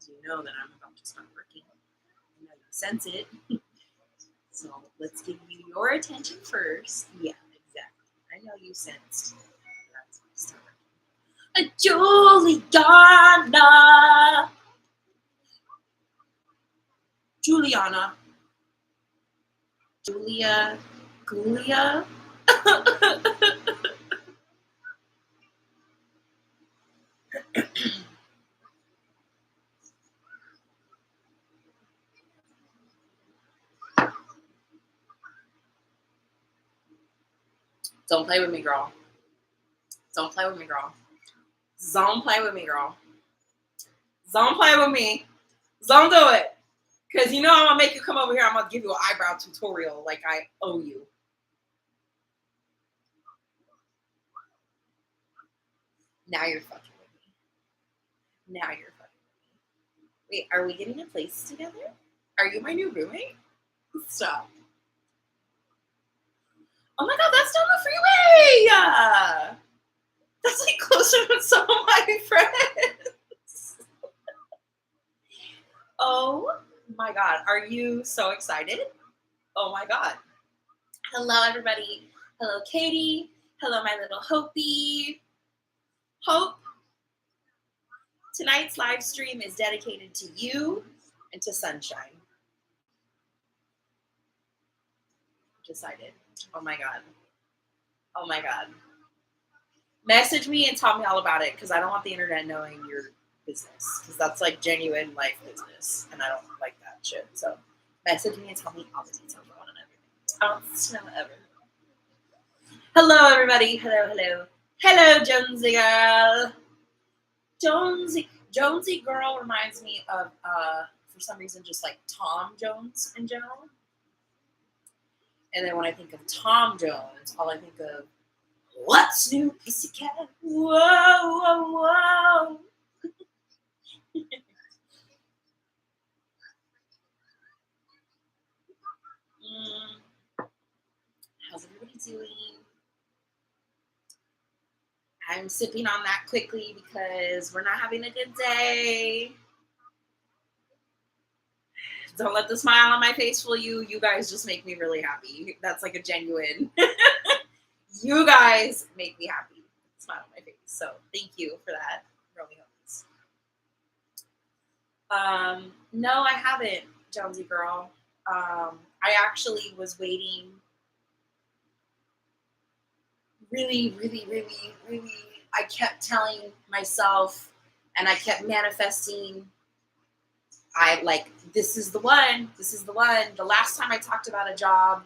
because you know that I'm about to start working. I know you sense it. So let's give you your attention first. Yeah, exactly. I know you sensed. That's my start. Juliana. Juliana. Julia. Julia. Don't play with me, girl. Don't play with me, girl. Don't play with me, girl. Don't play with me. Don't do it. Because you know I'm going to make you come over here. I'm going to give you an eyebrow tutorial like I owe you. Now you're fucking with me. Now you're fucking with me. Wait, are we getting a place together? Are you my new roommate? Stop. Oh my god, that's down the freeway! That's like closer to some of my friends. Oh my god, are you so excited? Oh my god. Hello, everybody. Hello, Katie. Hello, my little Hopi. Hope. Tonight's live stream is dedicated to you and to Sunshine. Decided. Oh my god. Oh my god. Message me and tell me all about it because I don't want the internet knowing your business because that's like genuine life business and I don't like that shit. So message me and tell me all the details about it and everything. I want to know everything. Hello, everybody. Hello, hello. Hello, Jonesy girl. Jonesy girl reminds me of, for some reason, just like Tom Jones in general. And then when I think of Tom Jones, all I think of, what's new, pussycat? Whoa, whoa, whoa. How's everybody doing? I'm sipping on that quickly because we're not having a good day. Don't let the smile on my face fool you. You guys just make me really happy. That's like a genuine. You guys make me happy. Smile on my face. So thank you for that. Really hopes. No, I haven't, Jonesy girl. I actually was waiting. Really, I kept telling myself and I kept manifesting. This is the one. This is the one. The last time I talked about a job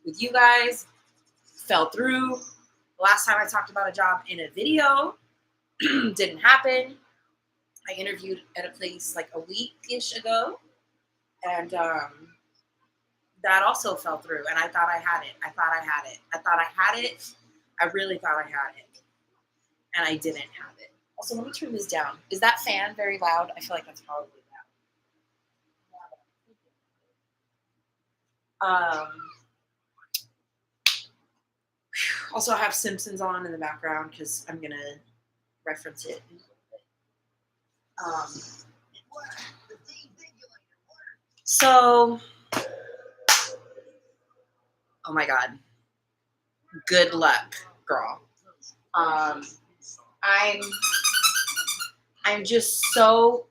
with you guys fell through. The last time I talked about a job in a video didn't happen. I interviewed at a place like a week-ish ago. And that also fell through. And I thought I had it. I really thought I had it. And I didn't have it. Also, let me turn this down. Is that fan very loud? I feel like that's probably loud. Also, I have Simpsons on in the background because I'm going to reference it. So, oh my God. Good luck, girl. I'm just so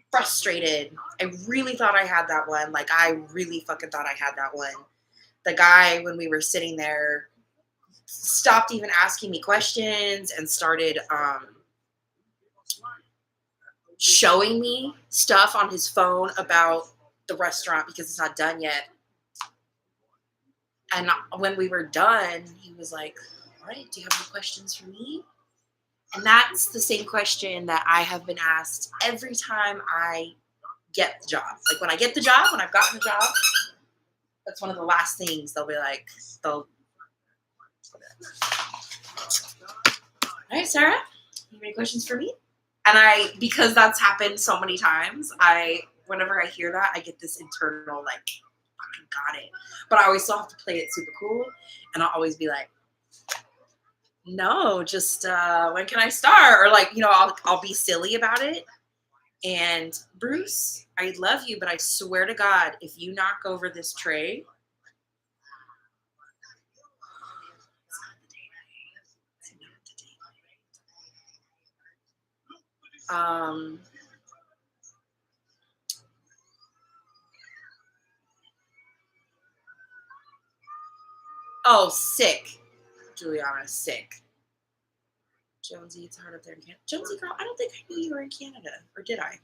frustrated. I really thought I had that one. Like, I really fucking thought I had that one. The guy, when we were sitting there, stopped even asking me questions and started showing me stuff on his phone about the restaurant because it's not done yet. And when we were done, he was like, all right, do you have any questions for me? And that's the same question that I have been asked every time I get the job. Like when I get the job, when I've gotten the job, that's one of the last things they'll be like, all right, Sarah, you have any questions for me? And because that's happened so many times, whenever I hear that, I get this internal, like, fucking got it. But I always still have to play it super cool. And I'll always be like, no, just when can I start? Or like, I'll be silly about it. And Bruce, I love you, but I swear to God, if you knock over this tray, oh, sick. Juliana, sick. Jonesy, it's hard up there in Canada. Jonesy, girl, I don't think I knew you were in Canada. Or did I?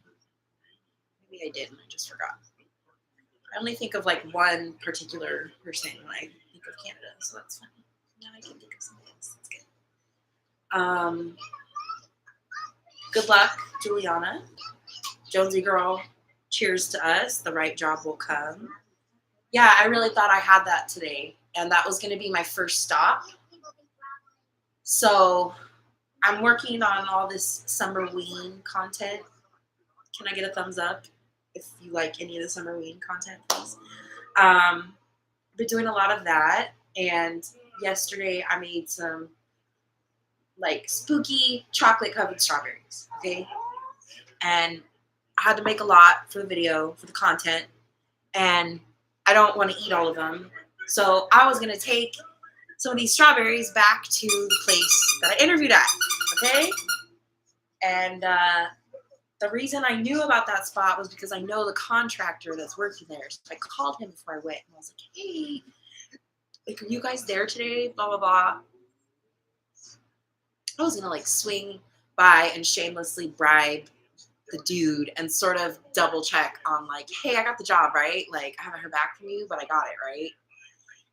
Maybe I didn't. I just forgot. I only think of like one particular person when I think of Canada, so that's funny. Now I can think of something else. That's good. Good luck, Juliana. Jonesy girl, cheers to us. The right job will come. Yeah, I really thought I had that today, and that was going to be my first stop. So I'm working on all this summer ween content. Can I get a thumbs up if you like any of the summer ween content, please? Been doing a lot of that, and yesterday I made some like spooky chocolate covered strawberries. Okay, and I had to make a lot for the video for the content, and I don't want to eat all of them, so I was gonna take some of these strawberries back to the place that I interviewed at. Okay, and the reason I knew about that spot was because I know the contractor that's working there. So I called him before I went, and I was like, hey, like, are you guys there today? Blah, blah, blah. I was going to, like, swing by and shamelessly bribe the dude and sort of double check on, like, hey, I got the job, right? Like, I haven't heard back from you, but I got it, right?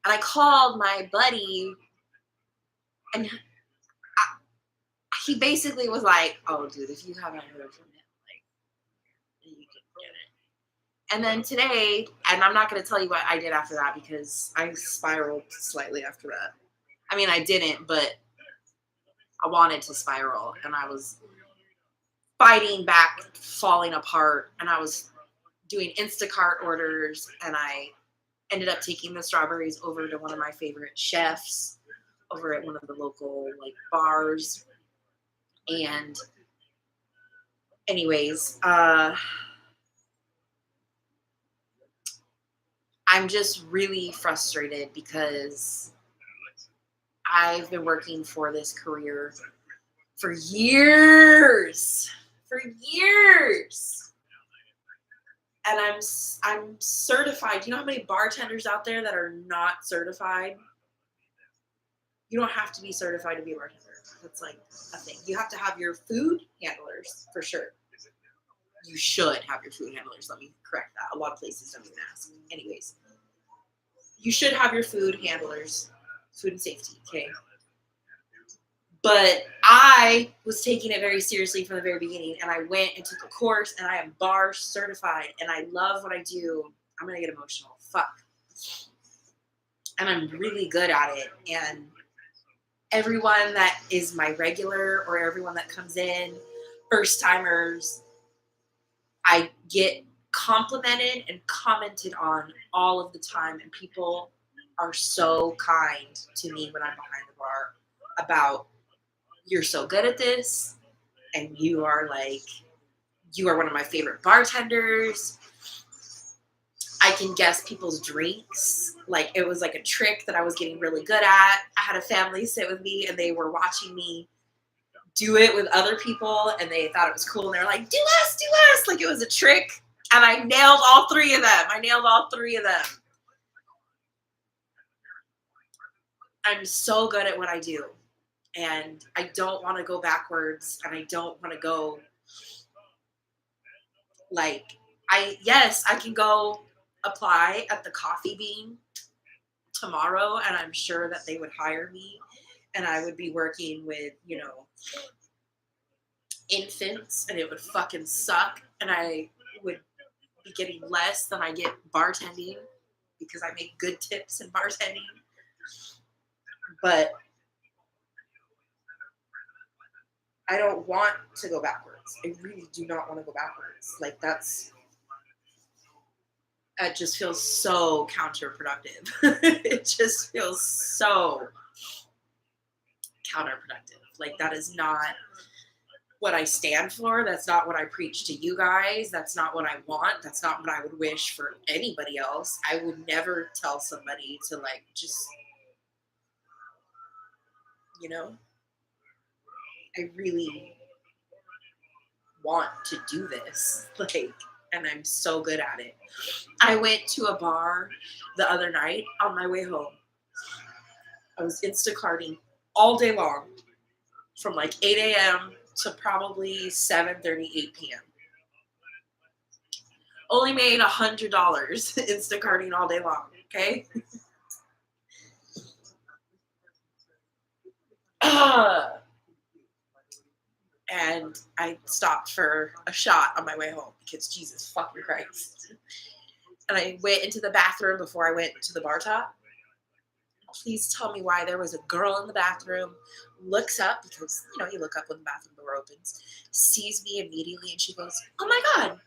And I called my buddy, and he basically was like, oh, dude, if you haven't heard from him, you can get it. And then today, and I'm not going to tell you what I did after that because I spiraled slightly after that. I mean, I didn't, but I wanted to spiral, and I was fighting back, falling apart, and I was doing Instacart orders, and I ended up taking the strawberries over to one of my favorite chefs over at one of the local like bars. And anyways, I'm just really frustrated because I've been working for this career for years. And I'm certified. You know how many bartenders out there that are not certified? You don't have to be certified to be a bartender. That's like a thing. You have to have your food handlers for sure. You should have your food handlers. Let me correct that. A lot of places don't even ask. Anyways, you should have your food handlers, food and safety, okay? But I was taking it very seriously from the very beginning, and I went and took a course, and I am bar certified, and I love what I do. I'm going to get emotional. Fuck. And I'm really good at it. And everyone that is my regular or everyone that comes in, first timers, I get complimented and commented on all of the time, and people are so kind to me when I'm behind the bar about, you're so good at this, and you are one of my favorite bartenders. I can guess people's drinks. Like, it was like a trick that I was getting really good at. I had a family sit with me, and they were watching me do it with other people, and they thought it was cool, and they were like, do us, like it was a trick. And I nailed all three of them. I'm so good at what I do, and I don't want to go backwards, and I don't want to go like, I can go apply at the Coffee Bean tomorrow, and I'm sure that they would hire me, and I would be working with, infants, and it would fucking suck, and I would be getting less than I get bartending because I make good tips in bartending. But I don't want to go backwards. I really do not want to go backwards. Like, it just feels so counterproductive. It just feels so counterproductive. Like, that is not what I stand for. That's not what I preach to you guys. That's not what I want. That's not what I would wish for anybody else. I would never tell somebody to like just, you know, I really want to do this. Like, and I'm so good at it. I went to a bar the other night on my way home. I was Instacarting all day long from like 8 a.m. to probably 7:30, 8 p.m. Only made $100 Instacarting all day long, okay? And I stopped for a shot on my way home because Jesus fucking Christ. And I went into the bathroom before I went to the bar top. Please tell me why there was a girl in the bathroom, looks up, because, you know, you look up when the bathroom door opens, sees me immediately, and she goes, "Oh my God,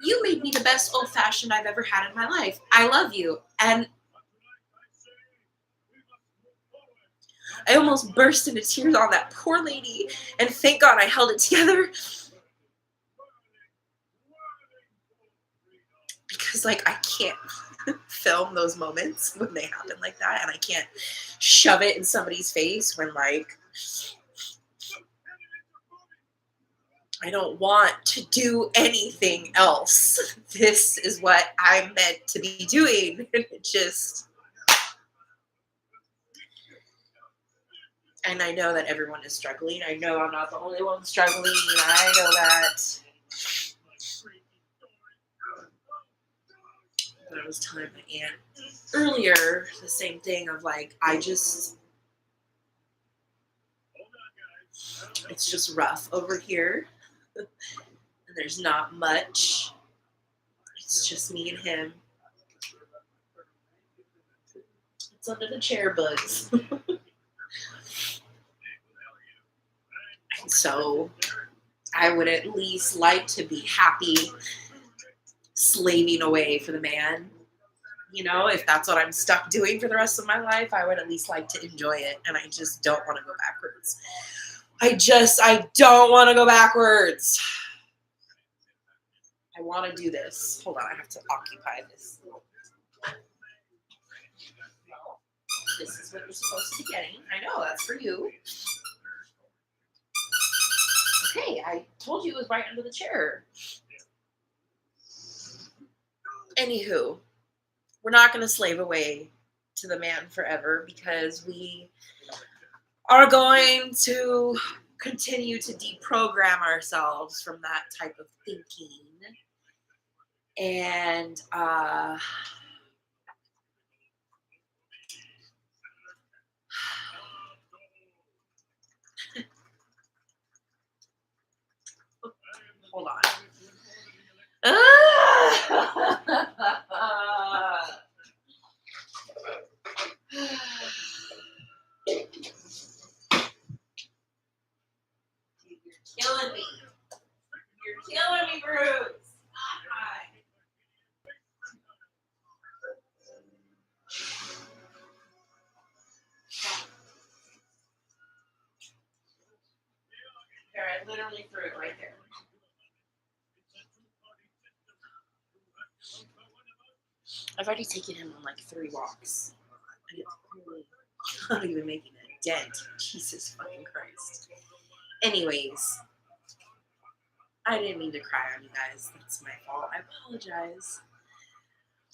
you made me the best old-fashioned I've ever had in my life. I love you." And I almost burst into tears on that poor lady, and thank God I held it together. Because, like, I can't film those moments when they happen like that, and I can't shove it in somebody's face when, like, I don't want to do anything else. This is what I'm meant to be doing. And it just, and I know that everyone is struggling. I know I'm not the only one struggling. I know that. But I was telling my aunt earlier the same thing of like, it's just rough over here. And there's not much. It's just me and him. It's under the chair bugs. So I would at least like to be happy slaving away for the man. You know, if that's what I'm stuck doing for the rest of my life, I would at least like to enjoy it. And I just don't want to go backwards. I don't want to go backwards. I want to do this. Hold on, I have to occupy this. This is what you're supposed to be getting. I know, that's for you. Okay, I told you it was right under the chair. Anywho, we're not going to slave away to the man forever because we are going to continue to deprogram ourselves from that type of thinking. And hold on. You're killing me. You're killing me, Bruce. There, I literally threw it right there. I've already taken him on like 3 walks. And it's really not even making a dent. Jesus fucking Christ. Anyways, I didn't mean to cry on you guys. That's my fault. I apologize.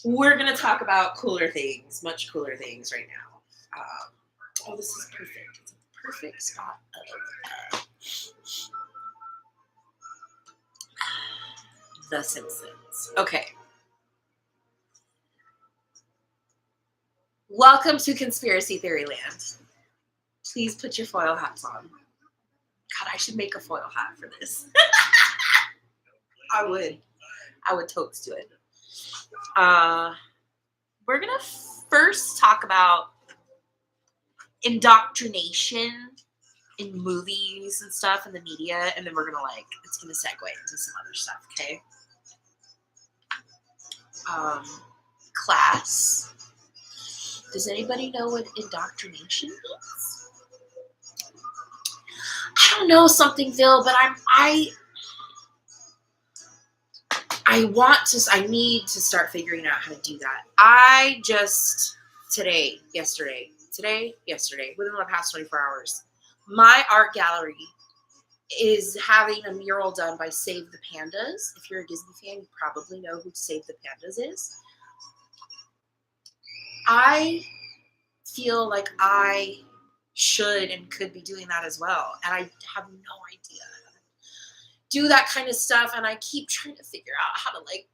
We're going to talk about cooler things, much cooler things right now. Oh, this is perfect. It's a perfect spot of The Simpsons. Okay. Welcome to Conspiracy Theory Land. Please put your foil hats on. God, I should make a foil hat for this. I would totes do it. We're going to first talk about indoctrination in movies and stuff in the media, and then we're going to it's going to segue into some other stuff, okay? Class. Does anybody know what indoctrination means? don't know something, Phil, but I need to start figuring out how to do that. I just, yesterday, within the past 24 hours, my art gallery is having a mural done by Save the Pandas. If you're a Disney fan, you probably know who Save the Pandas is. I feel like I should and could be doing that as well. And I have no idea how to do that kind of stuff. And I keep trying to figure out how to like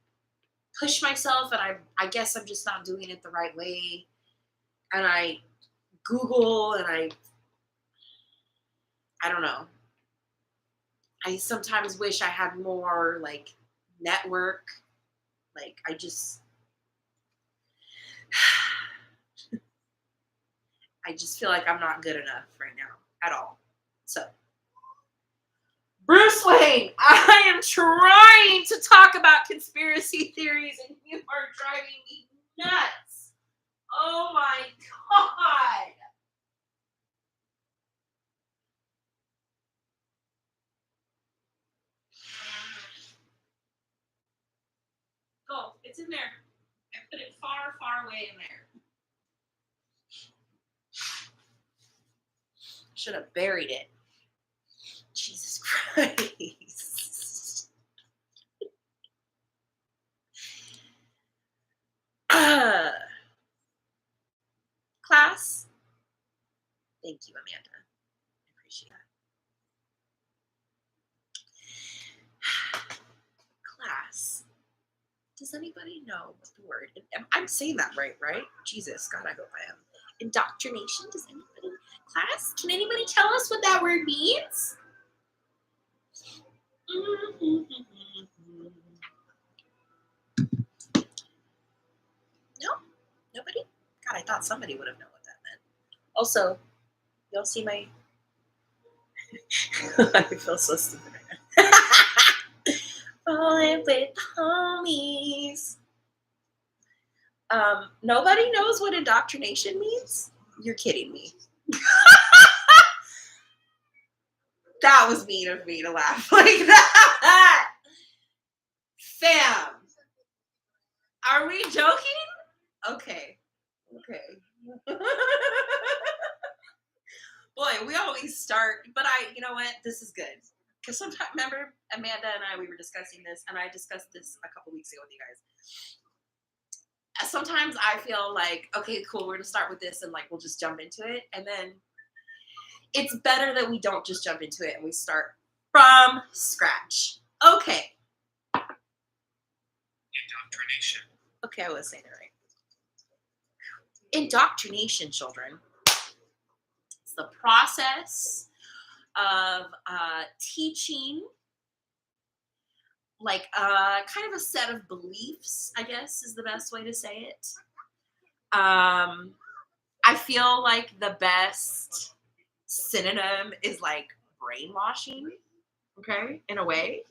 push myself. And I guess I'm just not doing it the right way. And I Google and I don't know. I sometimes wish I had more like network. Like I just feel like I'm not good enough right now at all. So, Bruce Wayne, I am trying to talk about conspiracy theories and you are driving me nuts. Oh my God. Go, it's in there. I put it far, far away in there. Should have buried it. Jesus Christ. Class. Thank you, Amanda. I appreciate that. Class. Does anybody know what the word? I'm saying that right? Jesus, God, I hope I am. Indoctrination. Does anybody? Class? Can anybody tell us what that word means? No? Nobody? God, I thought somebody would have known what that meant. Also, y'all see my... I feel so stupid right now. Falling with homies. Nobody knows what indoctrination means? You're kidding me. That was mean of me to laugh like that. Fam. Are we joking? Okay. Boy, we always start, but you know what? This is good. Because sometimes, remember, Amanda and I, we were discussing this, and I discussed this a couple weeks ago with you guys. Sometimes I feel like, okay, cool, we're going to start with this, and like, we'll just jump into it. And then it's better that we don't just jump into it and we start from scratch. Okay. Indoctrination. Okay, I was saying it right. Indoctrination, children. It's the process of teaching, like kind of a set of beliefs, I guess is the best way to say it. I feel like the best synonym is like brainwashing, okay, in a way.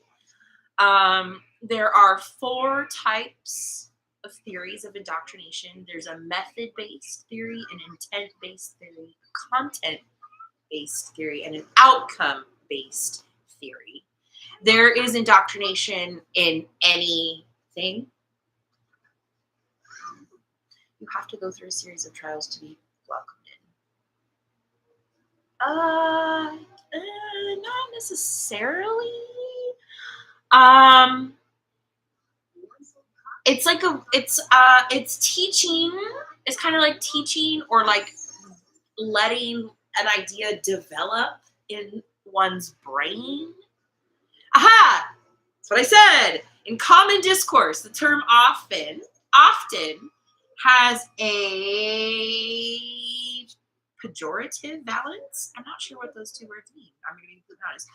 There are 4 types of theories of indoctrination. There's a method-based theory, an intent-based theory, content-based theory, and an outcome-based theory. There is indoctrination in anything. You have to go through a series of trials to be welcomed in. Not necessarily. It's like it's teaching. It's kind of like teaching or like letting an idea develop in one's brain. Aha! That's what I said. In common discourse, the term often has a pejorative valence. I'm not sure what those 2 words mean. I'm going to be completely honest.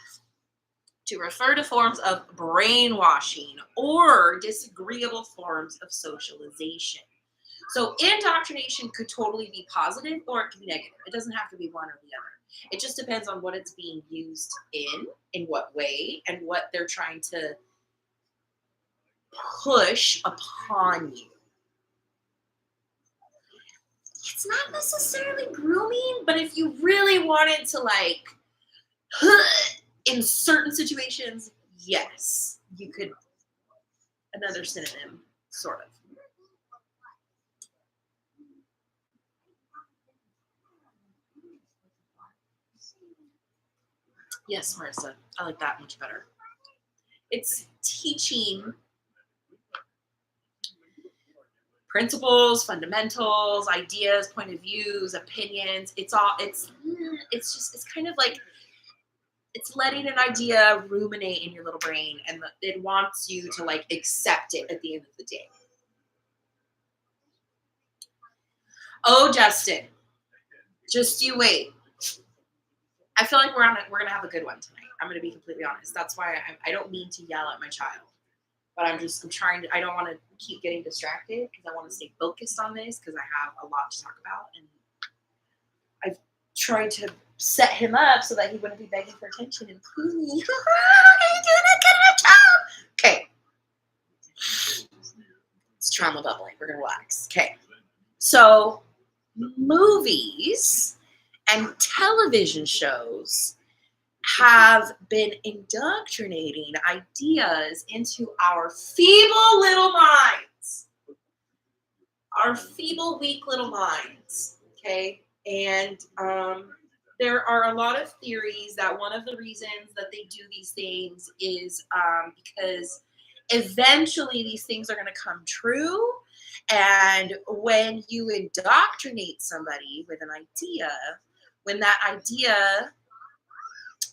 To refer to forms of brainwashing or disagreeable forms of socialization. So indoctrination could totally be positive or it could be negative. It doesn't have to be one or the other. It just depends on what it's being used in what way, and what they're trying to push upon you. It's not necessarily grooming, but if you really wanted to like In certain situations, yes, you could, another synonym, sort of. Yes, Marissa, I like that much better. It's teaching principles, fundamentals, ideas, point of views, opinions. It's kind of like, it's letting an idea ruminate in your little brain, and it wants you to like accept it at the end of the day. Oh, Justin, just you wait. I feel like we're gonna have a good one tonight. I'm gonna be completely honest. That's why I don't mean to yell at my child, but I'm trying to. I don't want to keep getting distracted because I want to stay focused on this because I have a lot to talk about, and I've tried to set him up so that he wouldn't be begging for attention and please, are you doing a good job? Okay, it's trauma bubbling. We're gonna relax. Okay, so movies and television shows have been indoctrinating ideas into our feeble little minds. Our feeble, weak little minds. Okay? And there are a lot of theories that one of the reasons that they do these things is because eventually these things are going to come true. And when you indoctrinate somebody with an idea, when that idea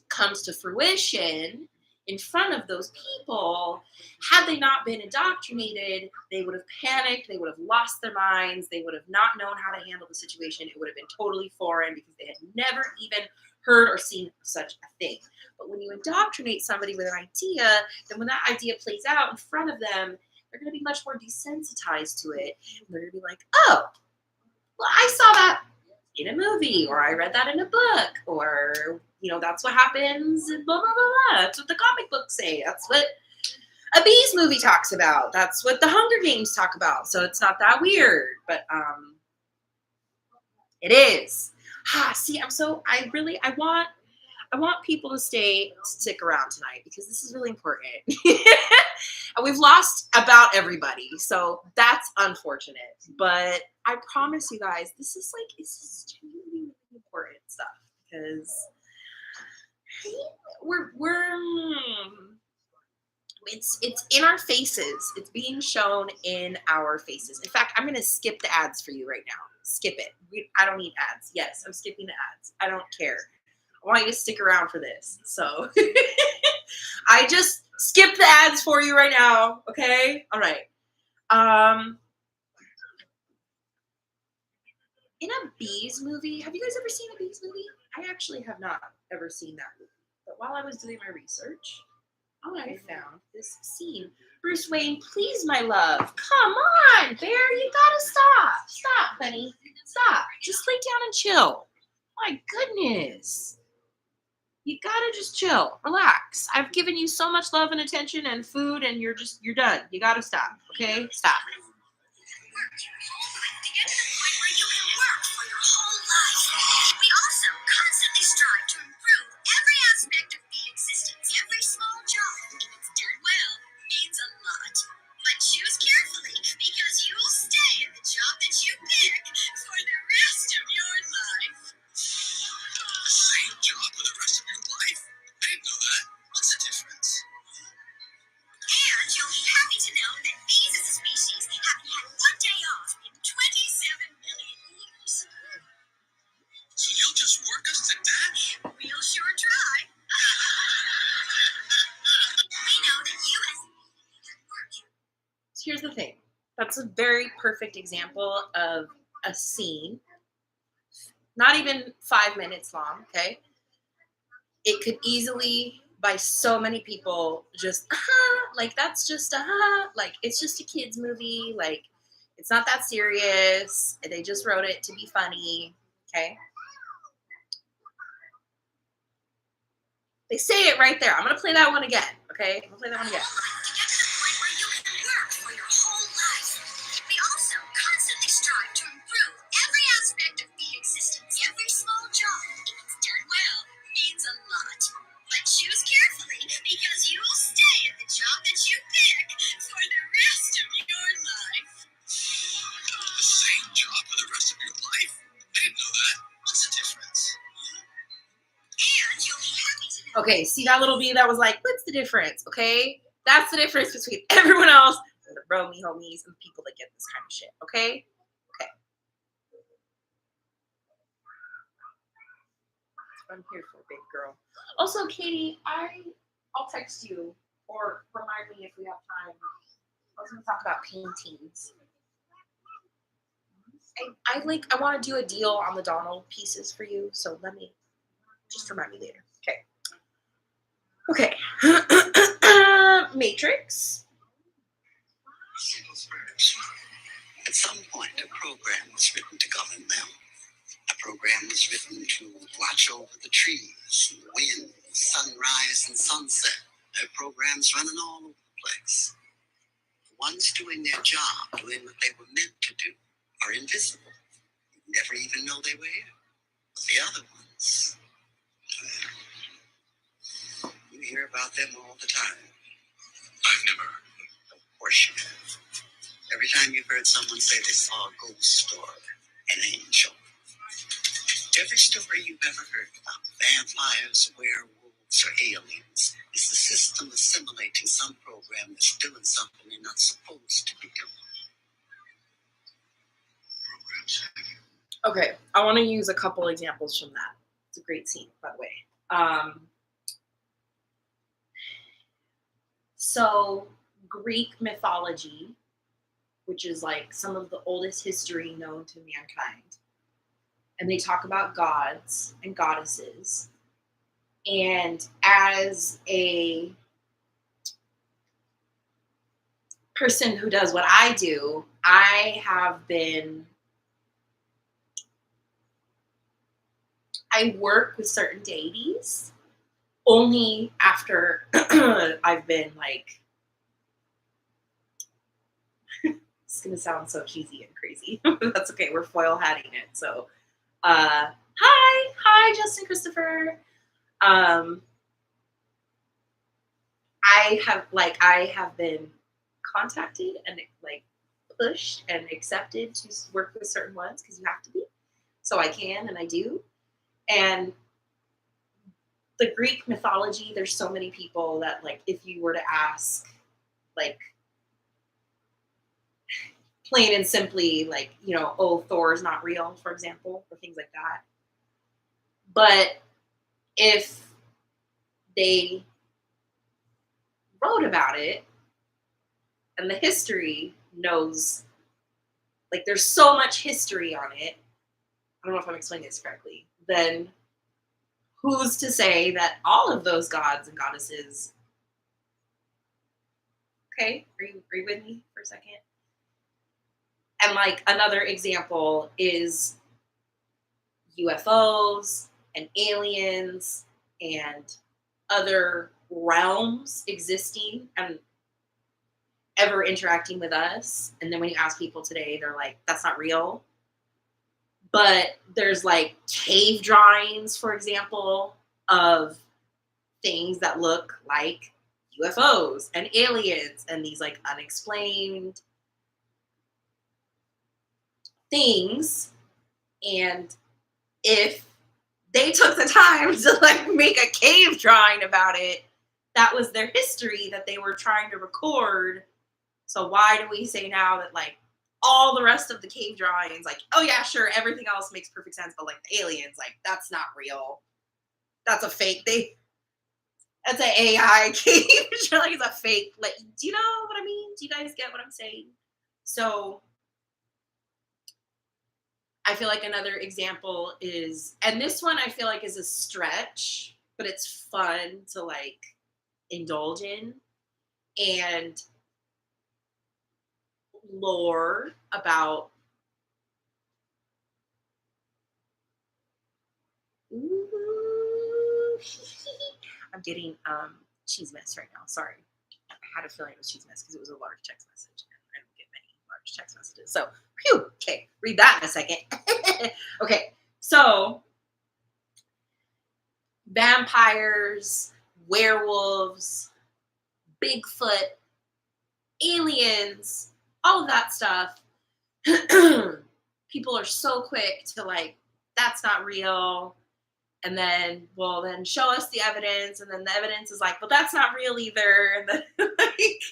comes to fruition in front of those people, had they not been indoctrinated, they would have panicked, they would have lost their minds, they would have not known how to handle the situation. It would have been totally foreign because they had never even heard or seen such a thing. But when you indoctrinate somebody with an idea, then when that idea plays out in front of them, they're going to be much more desensitized to it. And they're going to be like, oh, well, I saw that in a movie, or I read that in a book, or, that's what happens, and blah, blah, blah, blah. That's what the comic books say. That's what a Bees movie talks about. That's what the Hunger Games talk about. So it's not that weird, but it is. See, I want people to stick around tonight because this is really important. And we've lost about everybody, so that's unfortunate. But I promise you guys, this is genuinely really important stuff because it's in our faces. It's being shown in our faces. In fact, I'm going to skip the ads for you right now. Skip it. I don't need ads. Yes, I'm skipping the ads. I don't care. I want you to stick around for this. So I just skipped the ads for you right now. Okay? All right. In a Bees movie, have you guys ever seen a Bees movie? I actually have not ever seen that movie. But while I was doing my research, I found this scene. Bruce Wayne, please, my love. Come on, Bear. You gotta stop. Stop, honey. Stop. Just lay down and chill. My goodness. You gotta just chill. Relax. I've given you so much love and attention and food, and you're done. You gotta stop. Okay? Stop. We also constantly strive to improve every aspect of the existence. Every small job, if it's done well, means a lot. But choose carefully, because you will stay in the job that you pick for the rest of your life. The same job for the rest of your life? I didn't know that. What's the difference? And you'll be happy to know that bees as a species haven't had one day off in 27 million years. So you'll just work us to death? We'll sure try. We know that you as a bee can work. So here's the thing. That's a very perfect example of a scene. Not even 5 minutes long, okay? It could easily, by so many people, just, like, that's just, like, it's just a kid's movie. Like, it's not that serious. They just wrote it to be funny, okay? They say it right there. I'm going to play that one again, okay? I'm going to play that one again. To get to the point where you can work for your whole life. We also constantly strive to improve every aspect of the existence. Every small job, if it's done well, means a lot. But choose Okay, see that little bee that was like, what's the difference? Okay, that's the difference between everyone else and the bro me homies and the people that get this kind of shit. Okay, okay. That's what I'm here for, big girl. Also, Katie, I'll text you or remind me if we have time. I was gonna talk about paintings. I want to do a deal on the Donald pieces for you, so let me just remind me later. Okay. Matrix. At some point, a program was written to govern them. A program was written to watch over the trees, and the wind, sunrise and sunset. There are programs running all over the place. The ones doing their job, doing what they were meant to do, are invisible. You never even know they were here. But the other ones, well, you hear about them all the time. I've never heard of them. Of course you have. Every time you've heard someone say they saw a ghost or an angel. Every story you've ever heard about vampires, werewolves, or aliens is the system assimilating some program that's doing something they're not supposed to be doing. Okay, I want to use a couple examples from that. It's a great scene, by the way. So Greek mythology, which is like some of the oldest history known to mankind, and they talk about gods and goddesses. And as a person who does what I do, I work with certain deities only after I've been like, it's gonna sound so cheesy and crazy, but that's okay. We're foil hatting it. So, hi, Justin Christopher. I have been contacted and like pushed and accepted to work with certain ones because you have to be. So I can and I do. And the Greek mythology, there's so many people that like if you were to ask, like plain and simply, like, you know, oh, Thor is not real, for example, or things like that. But if they wrote about it and the history knows, like there's so much history on it, I don't know if I'm explaining this correctly, then who's to say that all of those gods and goddesses, okay, are you with me for a second? And like another example is UFOs and aliens and other realms existing and ever interacting with us. And then when you ask people today, they're like, that's not real. But there's like cave drawings, for example, of things that look like UFOs and aliens and these like unexplained things. And if they took the time to like make a cave drawing about it, that was their history that they were trying to record. So why do we say now that like all the rest of the cave drawings, like, oh yeah, sure, everything else makes perfect sense, but like the aliens, like that's not real. That's a fake. That's an AI cave drawing. It's a fake. Like, do you know what I mean? Do you guys get what I'm saying? So I feel like another example is, and this one I feel like is a stretch, but it's fun to like indulge in, and lore about I'm getting cheese mess right now. Sorry. I had a feeling it was cheese mess because it was a large text message and I don't get many large text messages. So, phew, okay, read that in a second. Okay, so vampires, werewolves, Bigfoot, aliens, all of that stuff. People are so quick to like, that's not real. And then, well, then show us the evidence. And then the evidence is like, well, that's not real either. And then, like,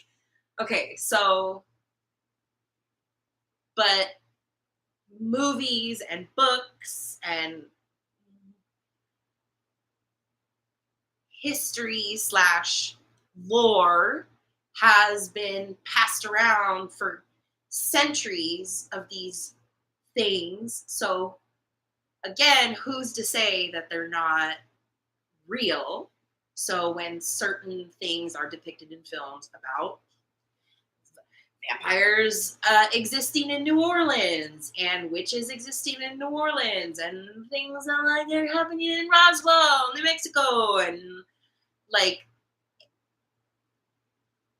okay, so, but movies and books and history / lore has been passed around for centuries of these things. So again, who's to say that they're not real? So when certain things are depicted in films about vampires existing in New Orleans and witches existing in New Orleans and things that like they're happening in Roswell, New Mexico, and like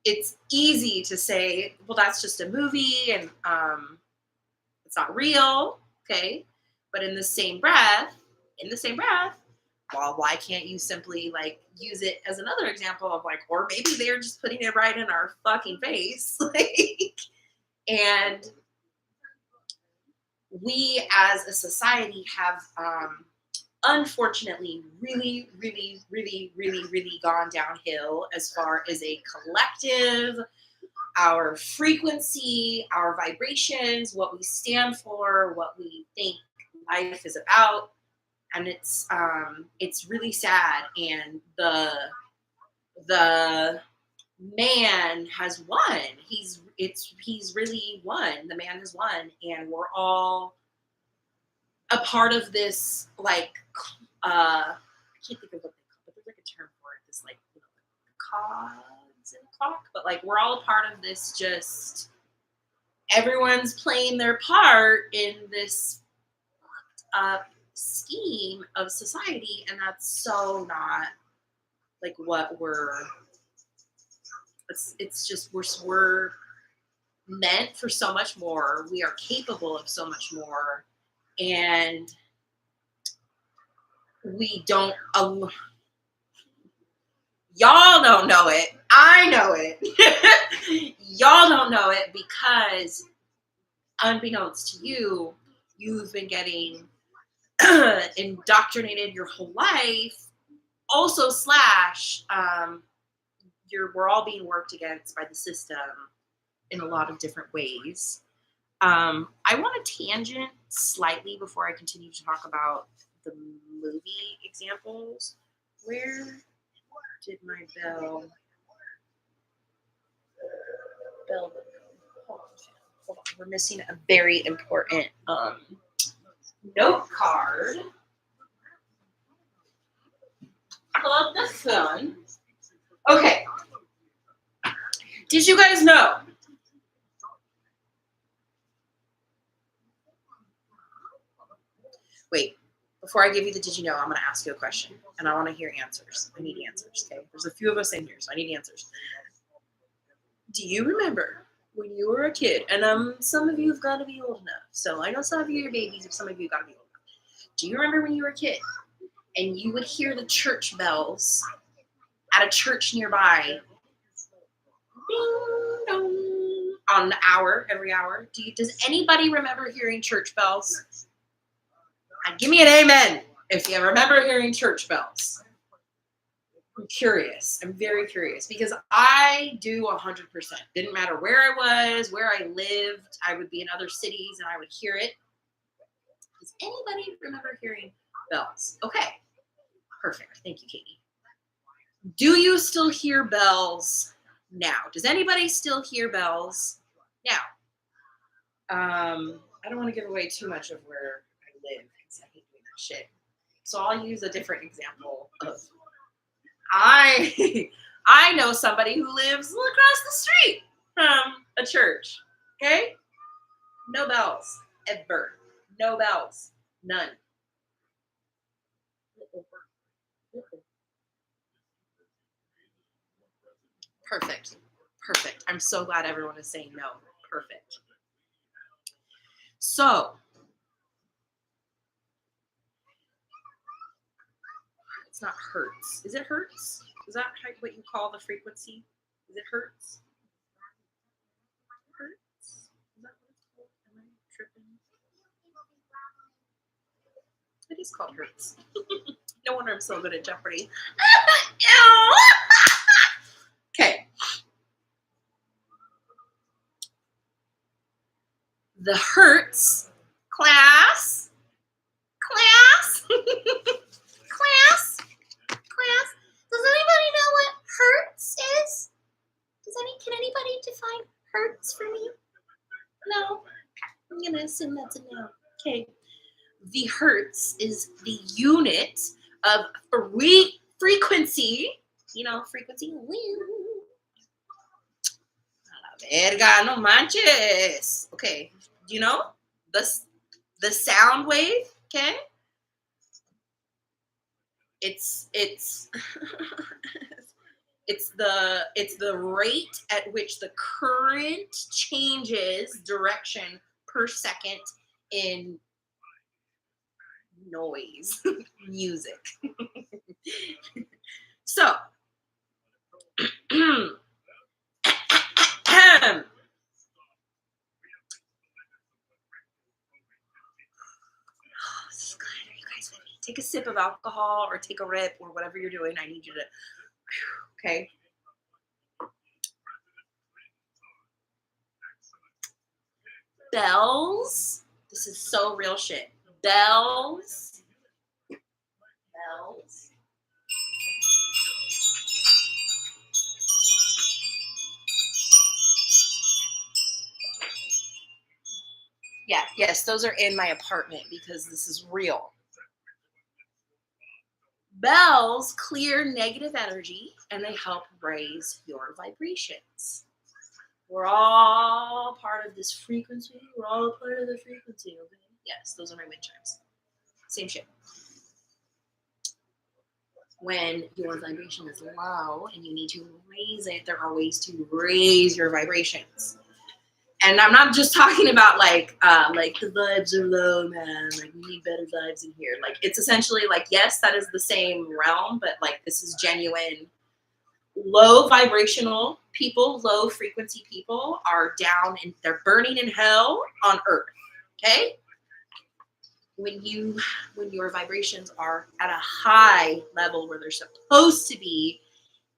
it's easy to say, well, that's just a movie and it's not real, okay? But in the same breath, well, why can't you simply like use it as another example of like, or maybe they're just putting it right in our fucking face, like, and we as a society have unfortunately really gone downhill as far as a collective, our frequency, our vibrations, what we stand for, what we think life is about. And it's really sad. And the man has won. He's really won. The man has won, and we're all a part of this, like, I can't think of what they call it, but there's like a term for it. This, like, you know, cogs in a clock, but like we're all a part of this. Just everyone's playing their part in this scheme of society, and that's so not like what we're. It's just we're meant for so much more. We are capable of so much more, and we don't. Y'all don't know it. I know it. Y'all don't know it because, unbeknownst to you, you've been getting indoctrinated your whole life. Also, we're all being worked against by the system in a lot of different ways. I want to tangent slightly before I continue to talk about the movie examples. Where did my bell go? Hold on. We're missing a very important note card. Pull up the phone. Okay. Did you guys know? Wait, before I give you the did you know, I'm going to ask you a question, and I want to hear answers. I need answers, okay? There's a few of us in here, so I need answers. Do you remember when you were a kid, and some of you have got to be old enough, so I know some of you are babies, but some of you got to be old enough. Do you remember when you were a kid, and you would hear the church bells at a church nearby, ding dong, on the hour, every hour? Does anybody remember hearing church bells? Give me an amen if you remember hearing church bells. I'm curious. I'm very curious because I do 100%. Didn't matter where I was, where I lived. I would be in other cities and I would hear it. Does anybody remember hearing bells? Okay. Perfect. Thank you, Katie. Do you still hear bells now? Does anybody still hear bells now? I don't want to give away too much of where I live because I hate doing that shit. So I'll use a different example of I know somebody who lives across the street from a church. Okay? No bells. Ever. No bells. None. Perfect. Perfect. I'm so glad everyone is saying no. Perfect. So, it's not hertz. Is it hertz? Is that what you call the frequency? Is it hertz? Hertz? Is that what it's called? Am I tripping? It is called hertz. No wonder I'm so good at Jeopardy. Okay. The Hertz class. Does anybody know what Hertz is? Can anybody define Hertz for me? No. I'm gonna assume that's a no. Okay. The Hertz is the unit of frequency. You know, frequency. Verga, no manches. Okay. Do you know the sound wave? Okay. It's it's the rate at which the current changes direction per second in noise music. So take a sip of alcohol or take a rip or whatever you're doing. I need you to, okay. Bells. This is so real shit. Bells. Yeah, yes, those are in my apartment because this is real. Bells clear negative energy and they help raise your vibrations. We're all part of this frequency. We're all part of the frequency, okay? Yes, those are my wind chimes. Same shit. When your vibration is low and you need to raise it, there are ways to raise your vibrations. And I'm not just talking about like the vibes are low, man. Like we need better vibes in here. Like it's essentially like, yes, that is the same realm, but like this is genuine. Low vibrational people, low frequency people are down and they're burning in hell on earth. Okay? When your vibrations are at a high level where they're supposed to be,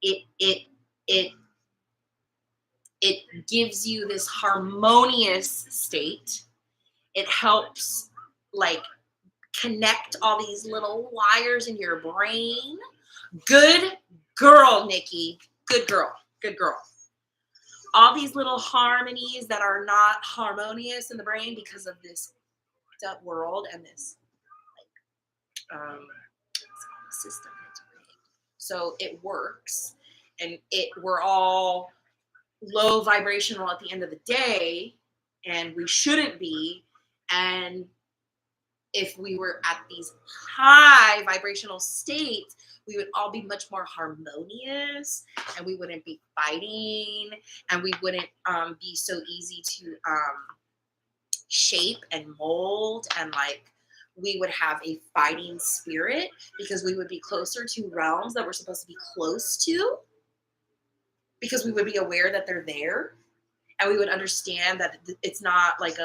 it gives you this harmonious state. It helps like connect all these little wires in your brain. Good girl, Nikki. Good girl. Good girl. All these little harmonies that are not harmonious in the brain because of this world and this system. So it works, and we're all low vibrational at the end of the day, and we shouldn't be. And if we were at these high vibrational states, we would all be much more harmonious, and we wouldn't be fighting, and we wouldn't be so easy to shape and mold, and like we would have a fighting spirit because we would be closer to realms that we're supposed to be close to, because we would be aware that they're there, and we would understand that it's not like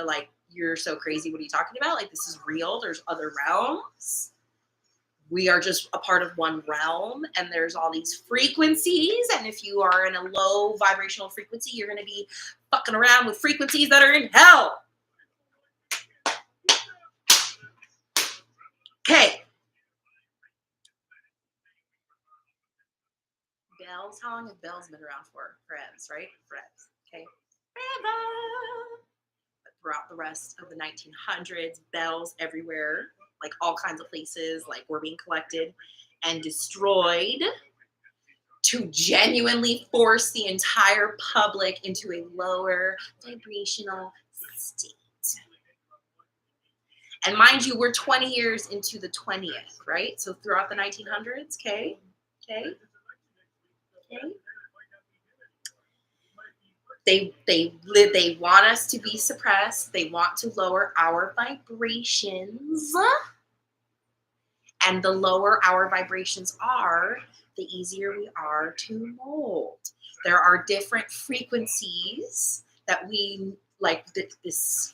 you're so crazy, what are you talking about? Like, this is real. There's other realms. We are just a part of one realm, and there's all these frequencies, and if you are in a low vibrational frequency, you're going to be fucking around with frequencies that are in hell. Okay. Bells, how long have bells been around for? Forever, right? Forever. Okay. Forever. But throughout the rest of the 1900s, bells everywhere, like all kinds of places, like were being collected and destroyed to genuinely force the entire public into a lower vibrational state. And mind you, we're 20 years into the 20th, right? So throughout the 1900s, okay? They want us to be suppressed. They want to lower our vibrations. And the lower our vibrations are, the easier we are to mold. There are different frequencies that we like this.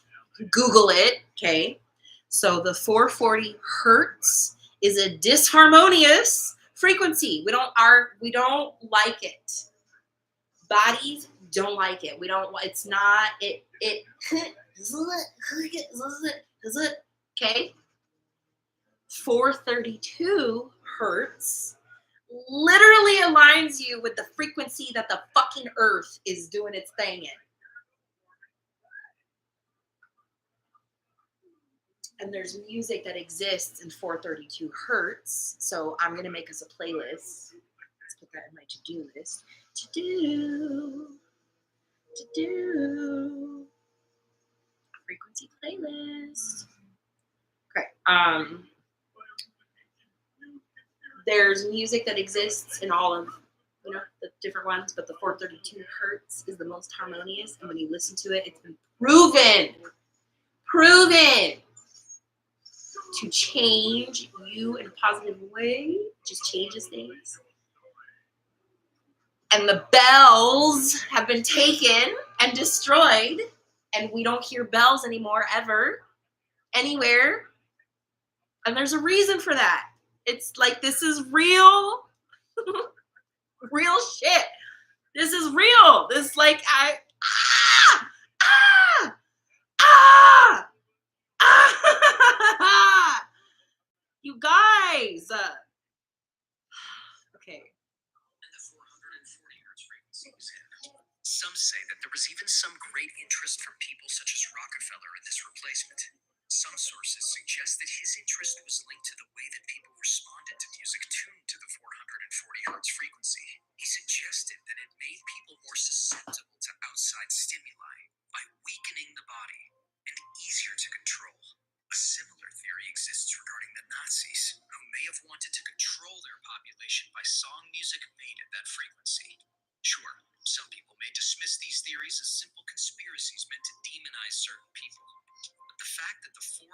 Google it, okay? So the 440 hertz is a disharmonious frequency. We don't like it. Bodies don't like it. It's not, okay? 432 hertz literally aligns you with the frequency that the fucking earth is doing its thing in. And there's music that exists in 432 hertz. So I'm going to make us a playlist. Let's put that in my to-do list. To-do. Frequency playlist. Okay. There's music that exists in all of, the different ones, but the 432 hertz is the most harmonious. And when you listen to it, it's been proven to change you in a positive way. Just changes things. And the bells have been taken and destroyed, and we don't hear bells anymore ever, anywhere. And there's a reason for that. It's like, this is real, real shit. This is real. This you guys. Okay. Some say that there was even some great interest from people such as Rockefeller in this replacement. Some sources suggest that his interest was linked to the way that people responded to music tuned to the 440 hertz frequency. He suggested that it made people more susceptible to outside stimuli by weakening the body and easier to control. A similar theory exists regarding the Nazis, who may have wanted to control their population by song music made at that frequency. Sure, some people may dismiss these theories as simple conspiracies meant to demonize certain people. But the fact that the 440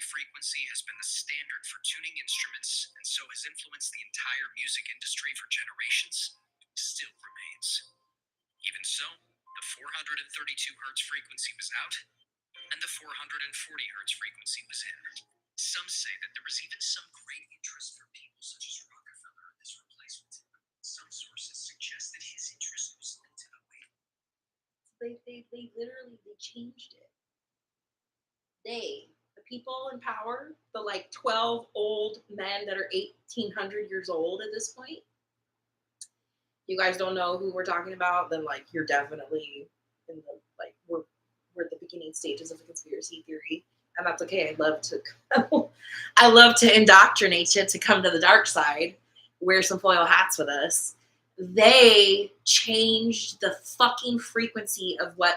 frequency has been the standard for tuning instruments and so has influenced the entire music industry for generations still remains. Even so, the 432 hertz frequency was out and the 440 hertz frequency was in. Some say that there was even some great interest from people such as Rockefeller in this replacement. Some sources suggest that his interest was linked to the way. They literally changed it. The people in power, the 12 old men that are 1,800 years old at this point. You guys don't know who we're talking about, then you're definitely in the we're at the beginning stages of a conspiracy theory, and that's okay. I love to indoctrinate you to come to the dark side, wear some foil hats with us. They changed the fucking frequency of what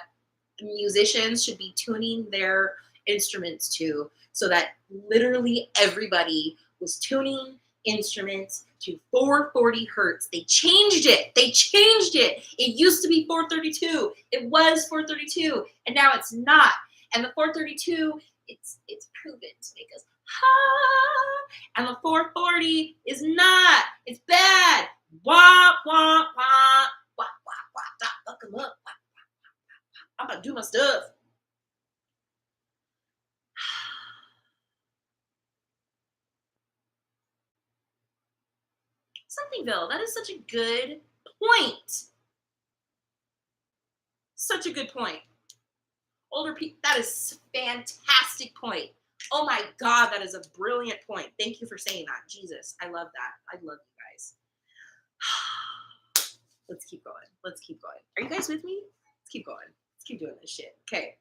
musicians should be tuning their instruments to, so that literally everybody was tuning instruments to 440 hertz. They changed it. It used to be 432. It was 432, and now it's not. And the 432, it's proven to make us and the 440 is not. It's bad. Wah wah wah wah wah wah. Fuck them up. I'm about to do my stuff. Somethingville, that is such a good point. Such a good point. Older people, that is a fantastic point. Oh my God, that is a brilliant point. Thank you for saying that. Jesus, I love that. I love you guys. Let's keep going. Are you guys with me? Let's keep going. Let's keep doing this shit. Okay.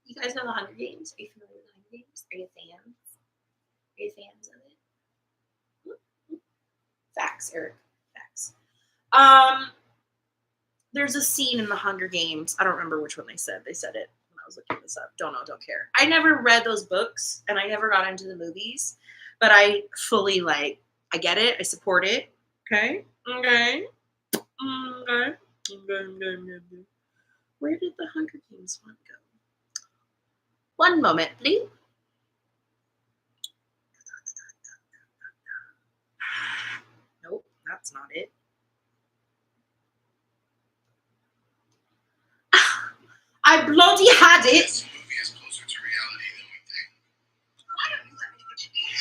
You guys know the Hunger Games? Are you familiar with the Hunger Games? Are you fans? Are you fans of it? Facts, Eric. Facts. There's a scene in the Hunger Games. I don't remember which one they said. They said it when I was looking this up. Don't know, don't care. I never read those books, and I never got into the movies, but I fully I get it. I support it. Okay. Where did the Hunger Games one go? One moment, please. that's not it. I bloody had it. This movie is closer to reality than we think. Why don't you let me what you need?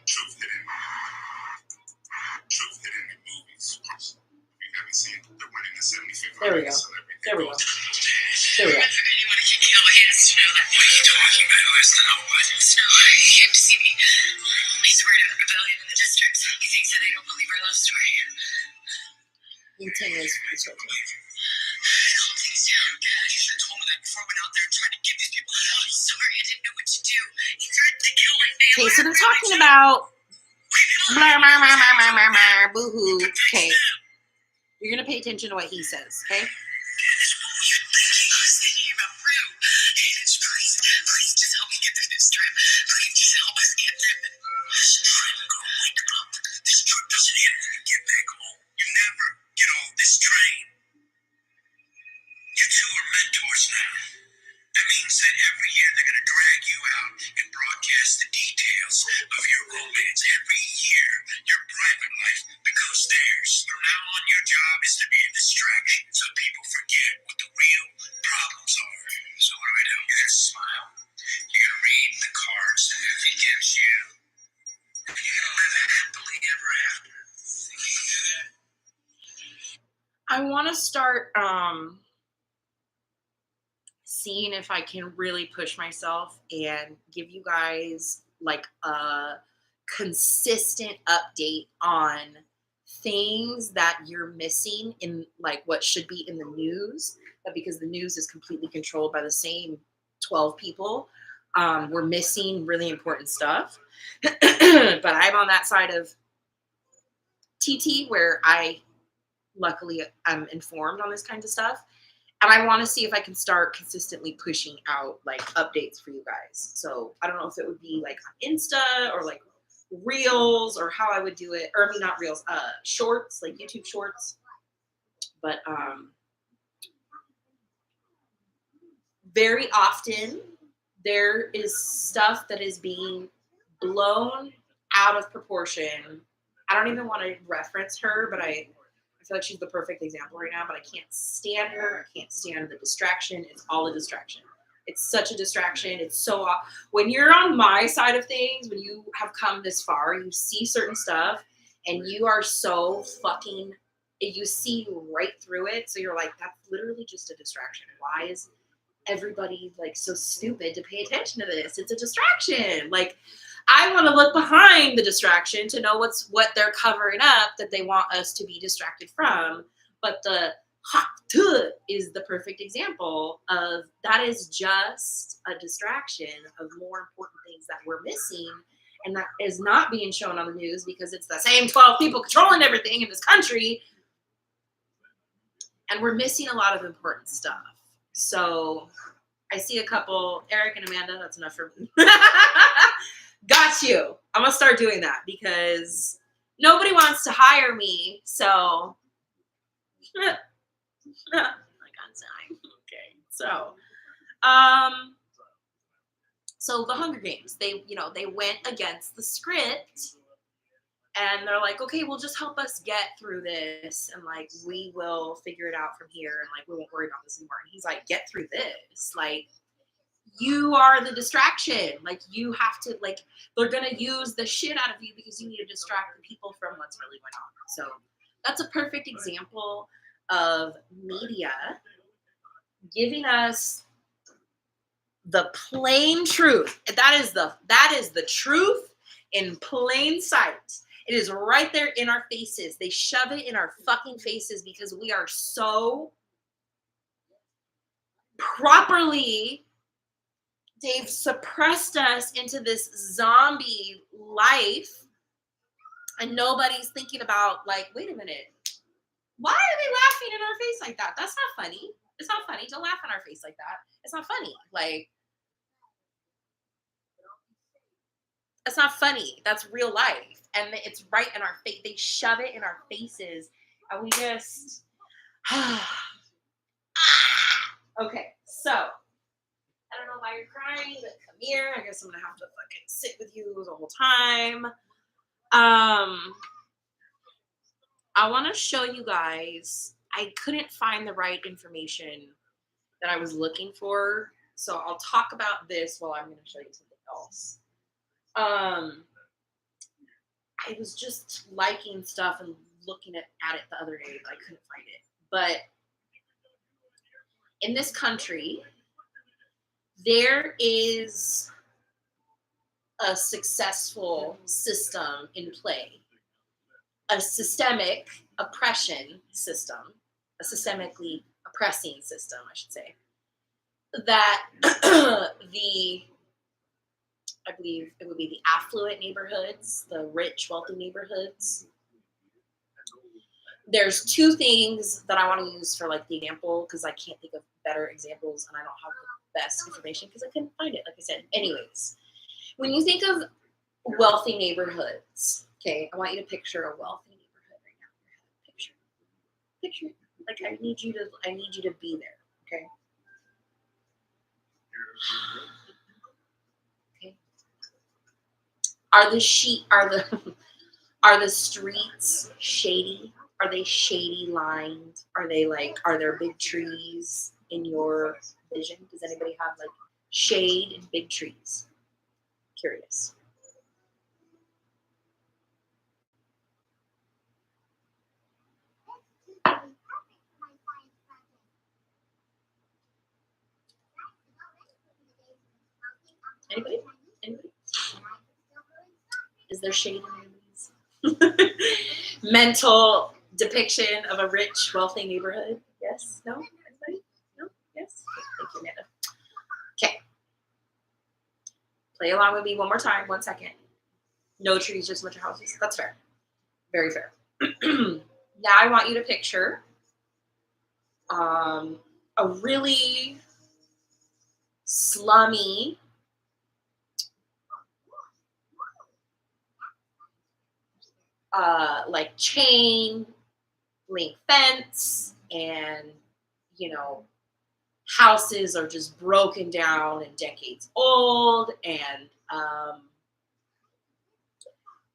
Truth hidden in movies. If you haven't seen it, they're winning the 75th. There we go. There we go. There we go. If anyone can kill, he has to know that. What are you talking about? Who has to know what? Snow, he came to see me. He's worried about rebellion in the districts. He thinks that they don't believe our love story. In 10 years for the children. Calm things down, Dad. You should have told me that before I went out there and tried to give these people. I'm sorry, I didn't know what to do. He threatened to kill my family. Okay, so they're talking about boo-hoo. Okay. You're gonna pay attention to what he says, okay? Please just help me get through this trip. Please just help us get through it. I'm gonna wake up. This trip doesn't end when you get back home. You never get off this train. You two are mentors now. That means that every year they're gonna drag you out and broadcast the details of your romance. Every year, your private life becomes theirs. From now on, your job is to be a distraction so people forget what the real problems are. So what do we do? You're gonna smile. You're gonna read the cards that he gives you. And you're gonna live happily ever after. Think you can do that? I want to start seeing if I can really push myself and give you guys like a consistent update on things that you're missing in like what should be in the news, but because the news is completely controlled by the same 12 people, we're missing really important stuff. But I'm on that side of TT where luckily I'm informed on this kind of stuff. And I want to see if I can start consistently pushing out like updates for you guys. So I don't know if it would be like on Insta or like Reels or how I would do it. Or I mean, not Reels, shorts, like YouTube shorts. But very often there is stuff that is being blown out of proportion. I don't even want to reference her, but I feel like she's the perfect example right now, but I can't stand her. I can't stand the distraction. It's all a distraction. It's such a distraction. It's so when you're on my side of things, when you have come this far, you see certain stuff and you are so fucking, you see right through it. So you're like, that's literally just a distraction. Why is everybody like so stupid to pay attention to this? It's a distraction. Like, I want to look behind the distraction to know what they're covering up that they want us to be distracted from. But the hot is the perfect example of that is just a distraction of more important things that we're missing. And that is not being shown on the news because it's the same 12 people controlling everything in this country. And we're missing a lot of important stuff. So I see a couple, Eric and Amanda, that's enough for me. Got you. I'm going to start doing that because nobody wants to hire me. So, like on time. Okay. So the Hunger Games, they went against the script and they're like, okay, well, just help us get through this. And like, we will figure it out from here. And like, we won't worry about this anymore. And he's like, get through this. Like, you are the distraction. Like, you have to, like, they're going to use the shit out of you because you need to distract the people from what's really going on. So that's a perfect example of media giving us the plain truth. That is the truth in plain sight. It is right there in our faces. They shove it in our fucking faces because we are so properly, they've suppressed us into this zombie life, and nobody's thinking about, like, wait a minute, why are they laughing in our face like that? That's not funny. It's not funny to laugh in our face like that. It's not funny. Like, that's not funny. That's real life. And it's right in our face. They shove it in our faces. And we just, okay, so I don't know why you're crying, but come here. I guess I'm gonna have to fucking sit with you the whole time. I want to show you guys, I couldn't find the right information that I was looking for. So I'll talk about this while I'm going to show you something else. I was just liking stuff and looking at it the other day, but I couldn't find it. But in this country, there is a successful system in play, a systemic oppression system, a systemically oppressing system, I should say, that I believe it would be the affluent neighborhoods, the rich, wealthy neighborhoods. There's two things that I want to use for like the example, because I can't think of better examples and I don't have the best information because I couldn't find it, like I said. Anyways, when you think of wealthy neighborhoods, okay, I want you to picture a wealthy neighborhood right now. Picture it. Like I need you to be there, okay? Okay. Are the streets shady? Are they shady lined? Are there big trees in your vision? Does anybody have like shade and big trees? Curious. Anybody? Is there shade in your movies? Mental depiction of a rich, wealthy neighborhood? Yes? No? Anybody? No? Yes? Thank you, Amanda. Okay. Play along with me one more time. 1 second. No trees, just a bunch of houses. That's fair. Very fair. Now I want you to picture a really slummy, like chain link fence, and houses are just broken down and decades old, and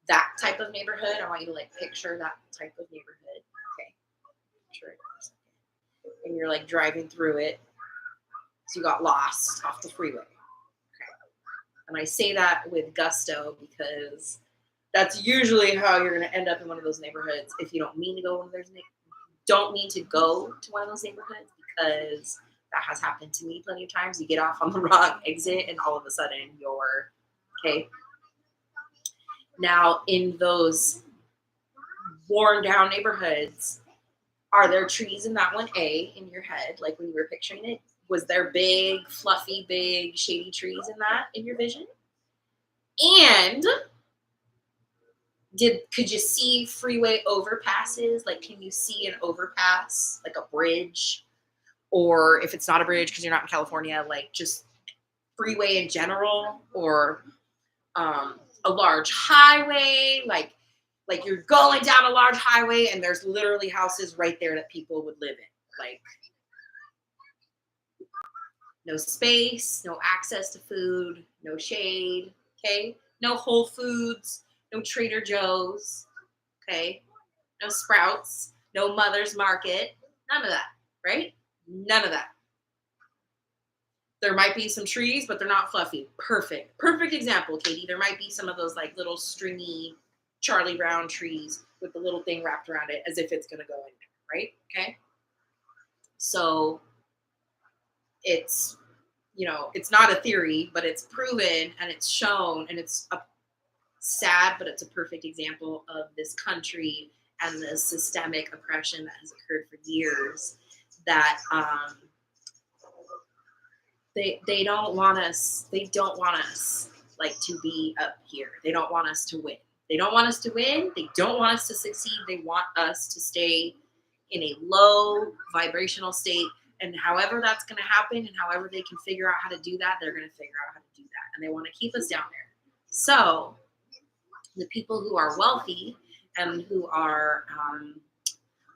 that type of neighborhood. I want you to like picture that type of neighborhood. Okay, picture it for a second. And you're like driving through it, so you got lost off the freeway. Okay, and I say that with gusto because that's usually how you're going to end up in one of those neighborhoods if you don't mean to go to one of those neighborhoods, because that has happened to me plenty of times. You get off on the wrong exit and all of a sudden you're okay. Now in those worn down neighborhoods, are there trees in that one in your head, like when you were picturing it? Was there big, fluffy, big, shady trees in your vision? And could you see freeway overpasses? Like, can you see an overpass, like a bridge? Or if it's not a bridge because you're not in California, like just freeway in general, or a large highway, like you're going down a large highway and there's literally houses right there that people would live in. Like no space, no access to food, no shade, okay? No Whole Foods, no Trader Joe's, okay? No Sprouts, no Mother's Market, none of that, right? None of that. There might be some trees, but they're not fluffy. Perfect example, Katie. There might be some of those like little stringy Charlie Brown trees with the little thing wrapped around it as if it's going to go in there, right? Okay. So it's, it's not a theory, but it's proven and it's shown, and it's sad, but it's a perfect example of this country and the systemic oppression that has occurred for years, that they don't want us like to be up here. They don't want us to win. They don't want us to win. They don't want us to succeed. They want us to stay in a low vibrational state. And however that's going to happen, and however they can figure out how to do that, they're going to figure out how to do that. And they want to keep us down there. So the people who are wealthy and who are,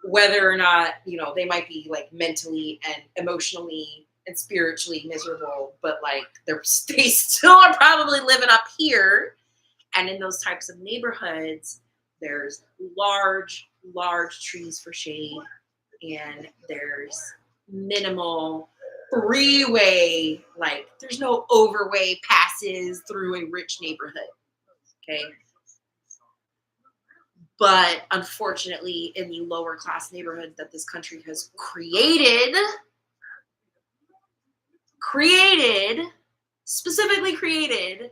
whether or not, they might be like mentally and emotionally and spiritually miserable, but like they still are probably living up here and in those types of neighborhoods, There's large trees for shade, and there's minimal freeway, like there's no overway passes through a rich neighborhood. Okay. But unfortunately, in the lower class neighborhood that this country has specifically created,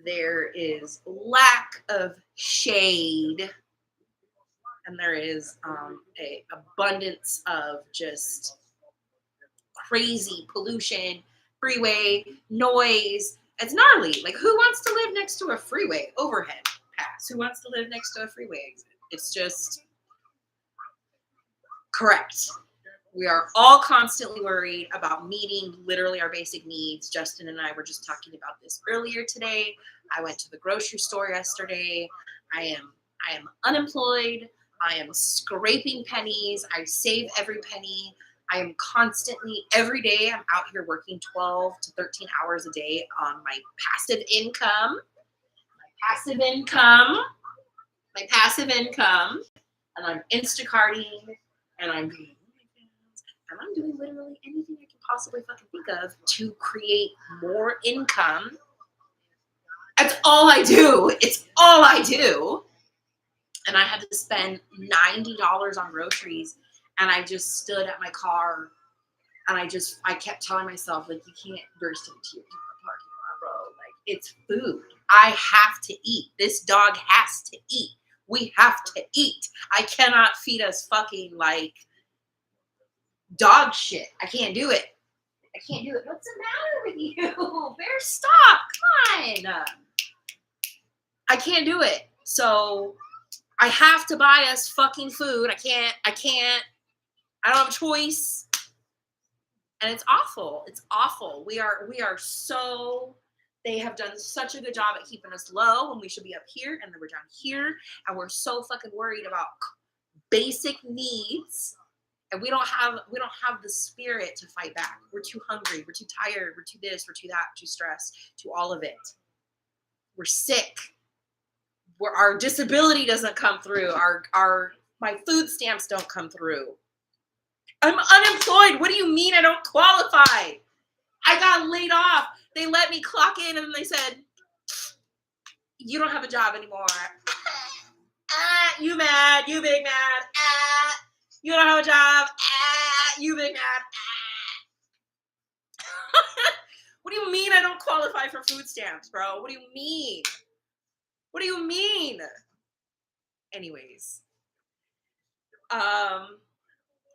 there is lack of shade, and there is a abundance of just crazy pollution, freeway noise. It's gnarly. Like, who wants to live next to a freeway overhead pass? Who wants to live next to a freeway exit? It's just correct. We are all constantly worried about meeting literally our basic needs. Justin and I were just talking about this earlier today. I went to the grocery store yesterday. I am unemployed. I am scraping pennies. I save every penny. I am constantly, every day, I'm out here working 12 to 13 hours a day on my passive income. And I'm Instacarting, and I'm doing literally anything I can possibly fucking think of to create more income. That's all I do. It's all I do. And I had to spend $90 on groceries, and I just stood at my car, and I kept telling myself, like, you can't burst into your parking lot, bro. Like, it's food. I have to eat. This dog has to eat. We have to eat. I cannot feed us fucking like dog shit. I can't do it. What's the matter with you? Bear, stop. Come on. I can't do it. So I have to buy us fucking food. I don't have a choice. And it's awful. It's awful. We are so, they have done such a good job at keeping us low when we should be up here, and then we're down here, and we're so fucking worried about basic needs, and we don't have the spirit to fight back. We're too hungry. We're too tired. We're too this. We're too that. Too stressed. Too all of it. We're sick. Our disability doesn't come through. My food stamps don't come through. I'm unemployed. What do you mean I don't qualify? I got laid off. They let me clock in, and then they said, you don't have a job anymore. You mad. You big mad. You don't have a job. You big mad. What do you mean I don't qualify for food stamps, bro? What do you mean? What do you mean? Anyways.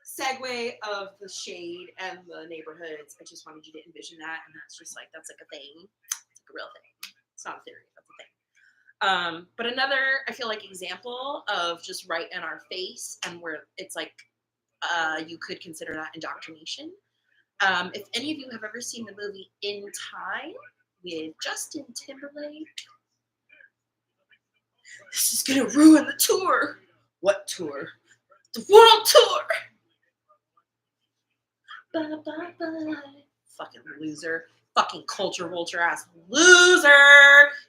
Segue of the shade and the neighborhoods. I just wanted you to envision that, and that's like a thing. It's like a real thing. It's not a theory. That's a thing. But another, I feel like, example of just right in our face, and where it's like you could consider that indoctrination. If any of you have ever seen the movie In Time with Justin Timberlake, this is gonna ruin the tour. What tour? The world tour. Fucking loser. Fucking culture vulture ass loser.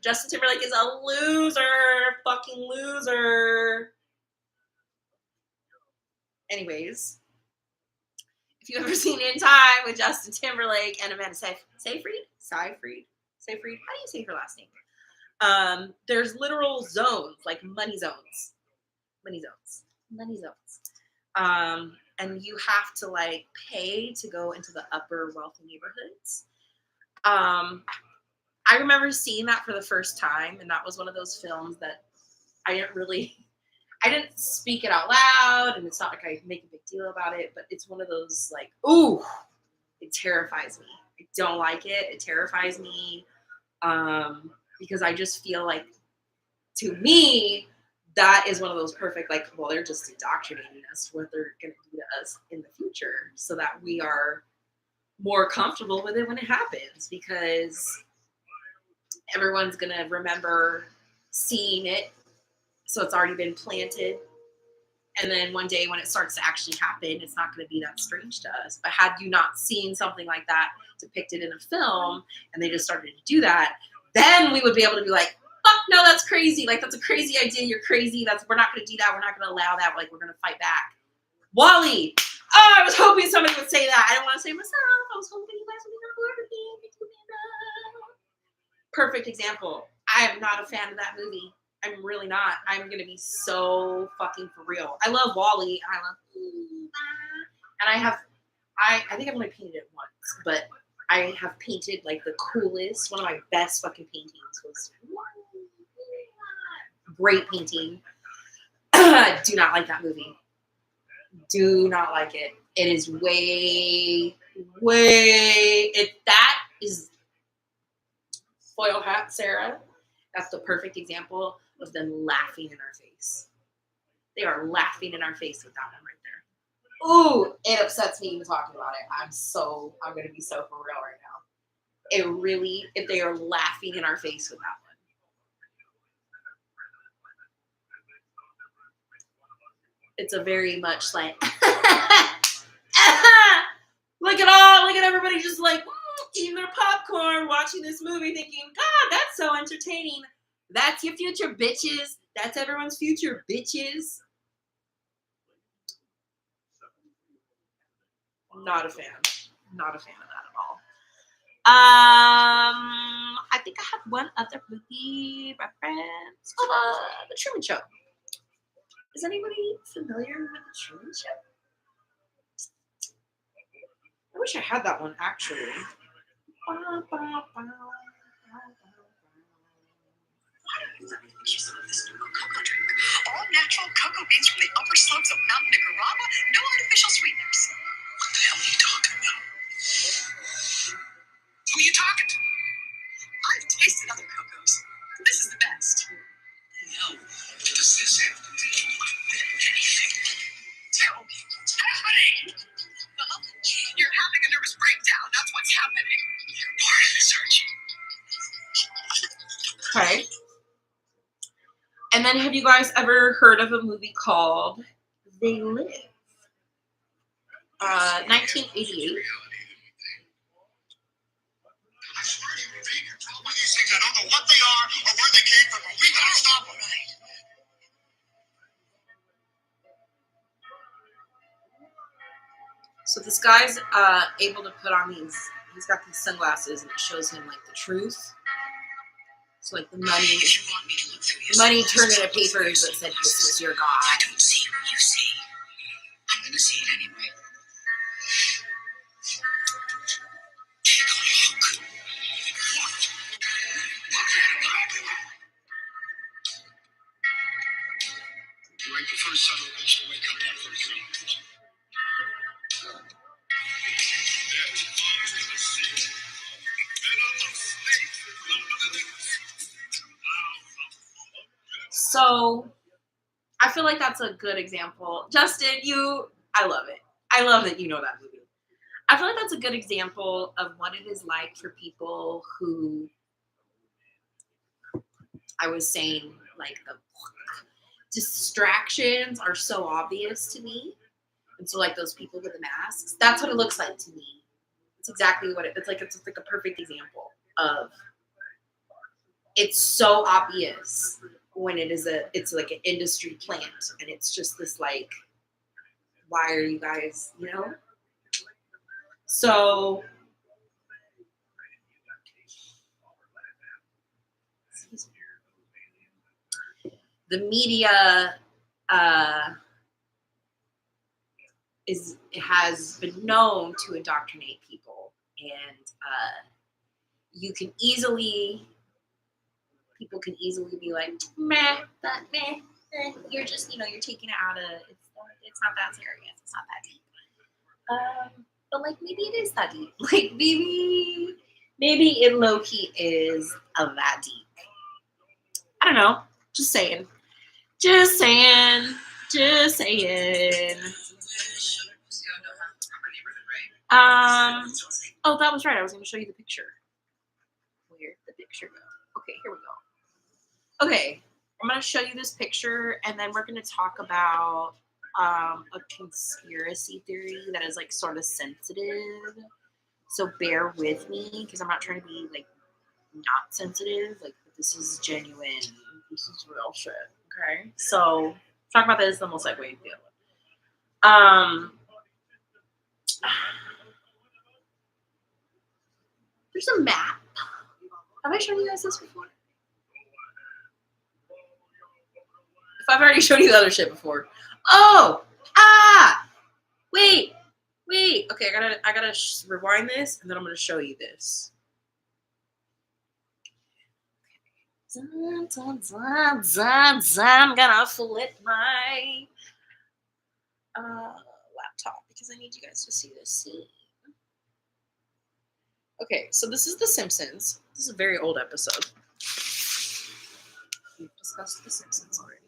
Justin Timberlake is a loser. Fucking loser. Anyways, if you've ever seen In Time with Justin Timberlake and Amanda Seyfried? How do you say her last name? There's literal zones, like money zones. And you have to like pay to go into the upper wealthy neighborhoods. I remember seeing that for the first time, and that was one of those films that I didn't speak it out loud, and it's not like I make a big deal about it, but it's one of those like, ooh, it terrifies me. I don't like it. It terrifies me because I just feel like, to me, that is one of those perfect, like, well, they're just indoctrinating us what they're going to do to us in the future so that we are more comfortable with it when it happens, because everyone's going to remember seeing it. So it's already been planted. And then one day when it starts to actually happen, it's not going to be that strange to us. But had you not seen something like that depicted in a film and they just started to do that, then we would be able to be like, fuck no, that's crazy. Like, that's a crazy idea. You're crazy. We're not going to do that. We're not going to allow that. Like, we're going to fight back. Wally. Oh, I was hoping somebody would say that. I don't want to say myself. I was hoping you guys would be on board with me. Perfect example. I am not a fan of that movie. I'm really not. I'm going to be so fucking for real. I love Wally. I love, and I think I've only painted it once, but I have painted like the coolest. One of my best fucking paintings was great painting. Do not like that movie. Do not like it. It is that is foil hat, Sarah. That's the perfect example of them laughing in our face. They are laughing in our face with that one right there. Ooh, it upsets me even talking about it. I'm going to be so for real right now. It really, if they are laughing in our face with that one. It's a very much like, look at everybody just like eating their popcorn, watching this movie, thinking, God, that's so entertaining. That's your future, bitches. That's everyone's future, bitches. Not a fan. Not a fan of that at all. I think I have one other movie reference. The Truman Show. Is anybody familiar with the Truman Show? I wish I had that one actually. All natural cocoa beans from the upper slopes of Mount Nicaragua, no artificial sweeteners. What the hell are you talking about? Who are you talking to? I've tasted other cocos. This is the best. No. What does this have to do with anything? Tell me what's happening. You're having a nervous breakdown. That's what's happening. You're part of this, aren't you? Okay. And then have you guys ever heard of a movie called They Live? 1988. These things, I don't know what they are or where they came from, but we gotta stop them. So this guy's able to put on these, he's got these sunglasses and it shows him like the truth. So like the money turned into papers that said this is your I God. don't see what you see. I'm gonna see it anyway. Take a look. You ain't the first son of a bitch to wake up that first thing. So I feel like that's a good example. Justin, I love it. I love that you know that movie. I feel like that's a good example of what it is like for people who, I was saying, like the distractions are so obvious to me. And so like those people with the masks, that's what it looks like to me. It's exactly what it's like. It's like a perfect example of, it's so obvious when it's like an industry plant and it's just this like, why are you guys, So the media has been known to indoctrinate people, and people can easily be like, meh, you're just, you're taking it out of, it's not that serious, it's not that deep. But like maybe it is that deep. Like maybe it low key is that deep. I don't know. Just saying. Oh, that was right. I was going to show you the picture. Where'd the picture go? Okay, here we go. Okay, I'm going to show you this picture, and then we're going to talk about a conspiracy theory that is like sort of sensitive. So bear with me because I'm not trying to be like not sensitive. Like the This is genuine. This is real shit. Okay. So talk about this, then we'll segue into the other one. There's a map. Have I shown you guys this before? If I've already shown you the other shit before. Oh! Wait. Okay, I gotta rewind this, and then I'm gonna show you this. I'm gonna flip my laptop because I need you guys to see this scene. Okay, so this is The Simpsons. This is a very old episode. We've discussed The Simpsons already.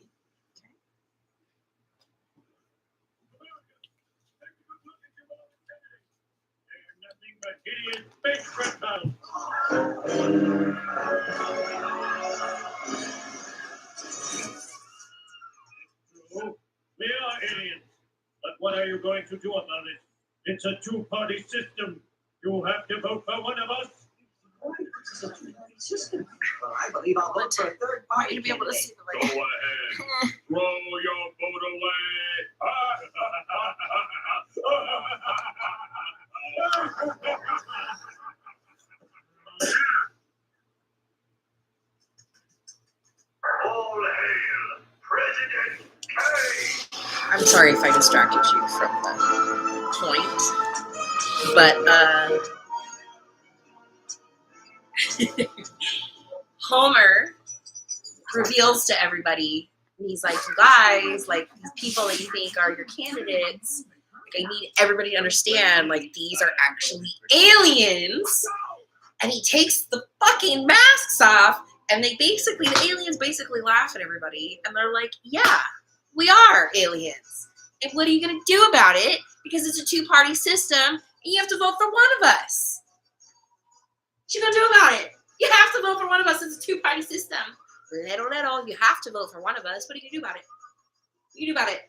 We are idiots. But what are you going to do about it? It's a two-party system. You have to vote for one of us. It's a two-party system. Well, I believe I'll vote for a third party. To be able to see the Go ahead. Throw your vote away. All hail President K. I'm sorry if I distracted you from the point, but Homer reveals to everybody, and he's like, you guys, like these people that you think are your candidates, like, I need everybody to understand, like, these are actually aliens. And he takes the fucking masks off, and the aliens basically laugh at everybody, and they're like, yeah, we are aliens. And what are you gonna do about it? Because it's a two-party system, and you have to vote for one of us. What you gonna do about it? You have to vote for one of us. It's a two-party system. Little, you have to vote for one of us. What are you gonna do about it? What are you gonna do about it?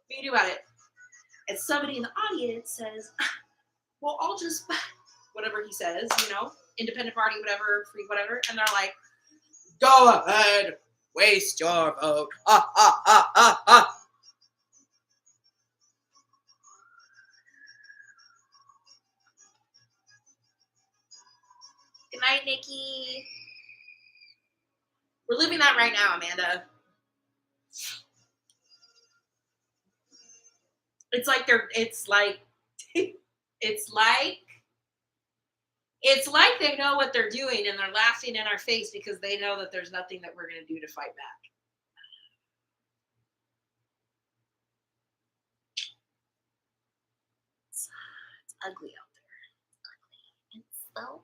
What are you gonna do about it? And somebody in the audience says, well, I'll just, whatever he says, independent party, whatever, free, whatever. And they're like, go ahead, waste your vote. Good night, Nikki. We're living that right now, Amanda. It's like they know what they're doing, and they're laughing in our face because they know that there's nothing that we're going to do to fight back. It's ugly out there. It's so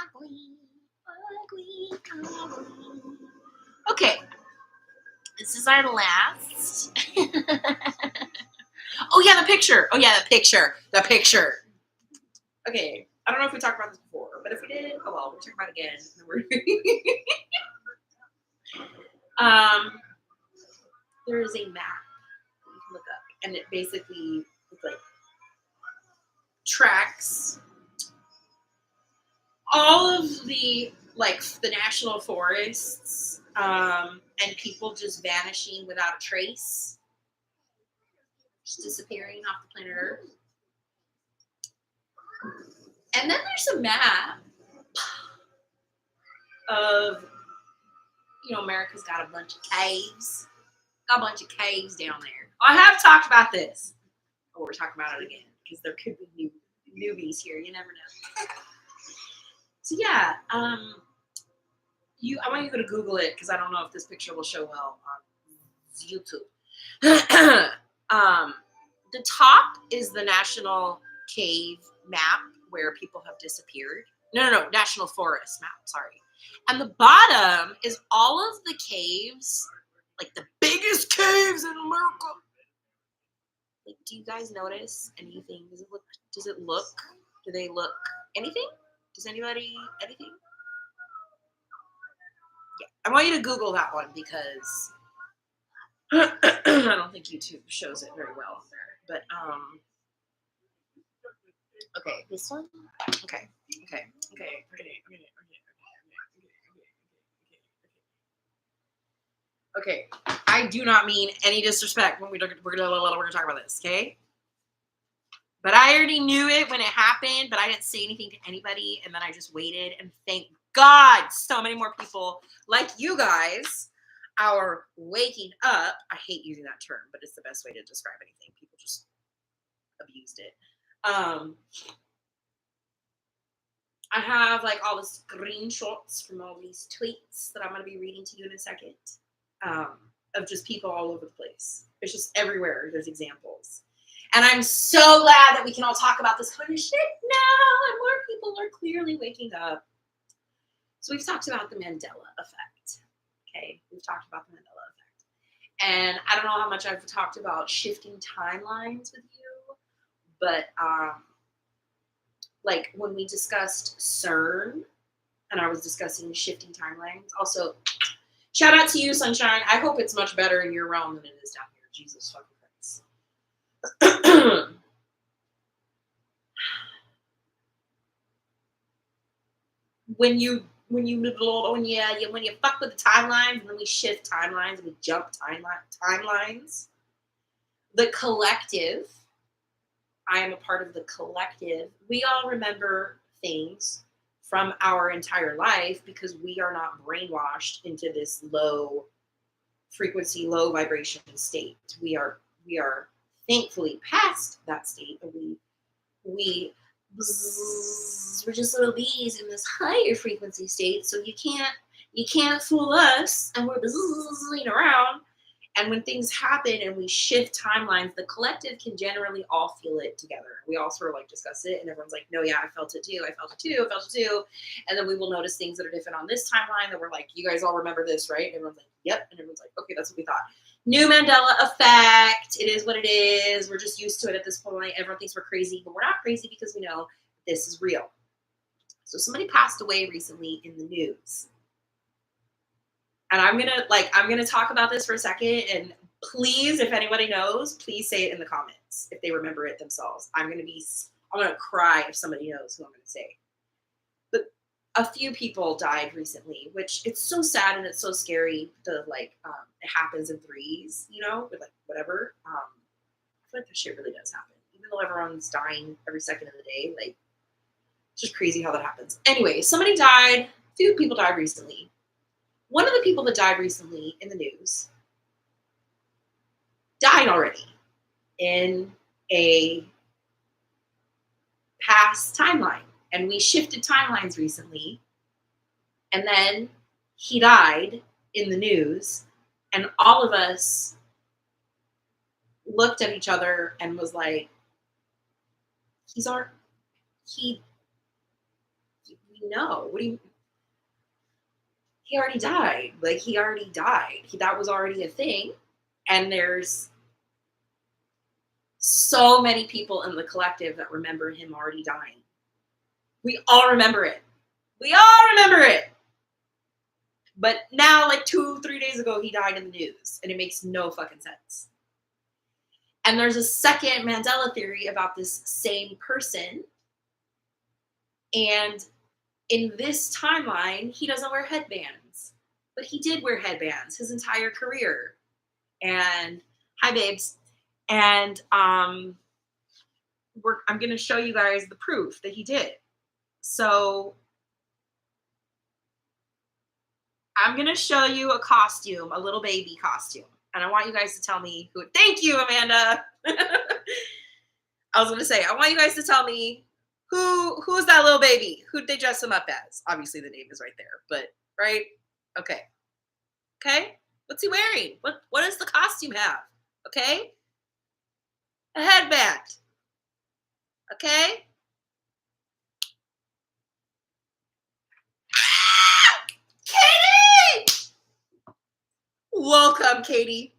ugly. Okay. This is our last. Oh yeah, the picture. The picture. Okay, I don't know if we talked about this before, but if we did, oh well, we'll talk about it again. There is a map that you can look up, and it basically tracks all of the national forests and people just vanishing without a trace, just disappearing off the planet Earth. And then there's a map of, America's got a bunch of caves. Got a bunch of caves down there. I have talked about this. Oh, we're talking about it again because there could be newbies here. You never know. So yeah, I want you to go to Google it because I don't know if this picture will show well on YouTube. The top is the national cave map where people have disappeared. No, national forest map, sorry. And the bottom is all of the caves, like the biggest caves in America. Like, do you guys notice anything? Do they look anything? Does anybody, anything? Yeah, I want you to Google that one because I don't think YouTube shows it very well up there. But, okay, this one? Okay. Okay, I do not mean any disrespect when we're gonna talk about this, okay? But I already knew it when it happened, but I didn't say anything to anybody, and then I just waited, and thank God so many more people like you guys are waking up. I hate using that term, but it's the best way to describe anything. People just abused it. I have like all the screenshots from all these tweets that I'm going to be reading to you in a second, of just people all over the place. It's just everywhere. There's examples. And I'm so glad that we can all talk about this kind of shit now, and more people are clearly waking up. So we've talked about the Mandela effect. Okay, we've talked about the Mandela effect. And I don't know how much I've talked about shifting timelines with you, but like when we discussed CERN, and I was discussing shifting timelines. Also, shout out to you, Sunshine. I hope it's much better in your realm than it is down here. Jesus fucking Christ. when you fuck with the timelines, and then we shift timelines and we jump timelines, the collective, I am a part of the collective, we all remember things from our entire life because we are not brainwashed into this low frequency, low vibration state. We are thankfully past that state, and we're just little bees in this higher frequency state. So you can't fool us, and we're buzzing around. And when things happen and we shift timelines, the collective can generally all feel it together. We all sort of like discuss it, and everyone's like, no, yeah, I felt it too. I felt it too. I felt it too. And then we will notice things that are different on this timeline that we're like, you guys all remember this, right? And everyone's like, yep. And everyone's like, okay, that's what we thought. New Mandela effect. It is what it is. We're just used to it at this point. Everyone thinks we're crazy, but we're not crazy because we know this is real. So somebody passed away recently in the news. And I'm gonna talk about this for a second, and please, if anybody knows, please say it in the comments if they remember it themselves. I'm gonna cry if somebody knows who I'm gonna say. But a few people died recently, which it's so sad and it's so scary. It happens in threes, with like whatever. I feel like that shit really does happen, even though everyone's dying every second of the day. Like, it's just crazy how that happens. Anyway, somebody died. A few people died recently. One of the people that died recently in the news died already in a past timeline. And we shifted timelines recently. And then he died in the news. And all of us looked at each other and was like, we know. What do you... He already died. Like, he already died. That was already a thing. And there's so many people in the collective that remember him already dying. We all remember it. But now, like 2-3 days ago, he died in the news, and it makes no fucking sense. And there's a second Mandela theory about this same person. And in this timeline, he doesn't wear headbands, but he did wear headbands his entire career. And hi, babes. And I'm going to show you guys the proof that he did. So I'm going to show you a costume, a little baby costume. And I want you guys to tell me who. Thank you, Amanda. I was going to say, I want you guys to tell me who's that little baby? Who'd they dress him up as? Obviously, the name is right there, but right? Okay. What's he wearing? What does the costume have? Okay. A headband. Okay. Katie! Welcome, Katie.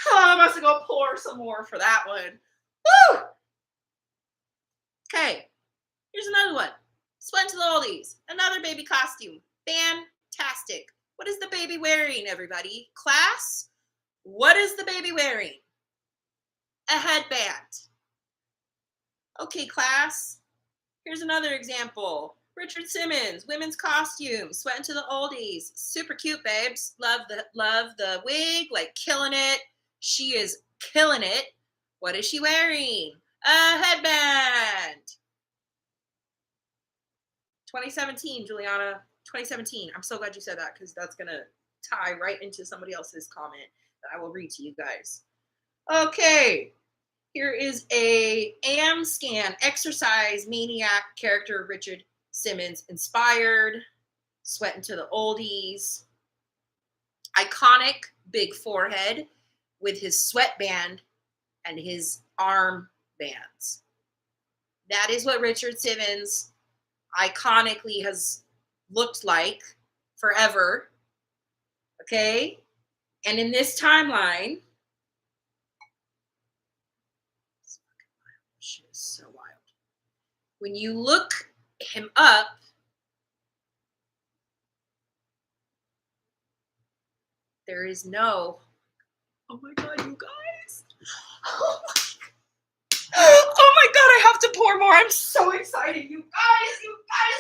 Oh, I must go pour some more for that one. Woo! Okay. Here's another one. Just went to the oldies. Another baby costume. Fantastic. What is the baby wearing, everybody? Class? What is the baby wearing? A headband. Okay, class. Here's another example. Richard Simmons, women's costume, sweating to the oldies. Super cute, babes. Love the wig, like killing it. She is killing it. What is she wearing? A headband. 2017, Juliana. 2017. I'm so glad you said that because that's going to tie right into somebody else's comment that I will read to you guys. Okay. Here is a AM scan exercise maniac character Richard Simmons inspired. Sweating to the oldies. Iconic big forehead with his sweatband and his arm bands. That is what Richard Simmons iconically has looked like forever. Okay? And in this timeline, shit is so wild. When you look him up, there is no, oh my God, you guys. Oh my God, I have to pour more. I'm so excited. You guys,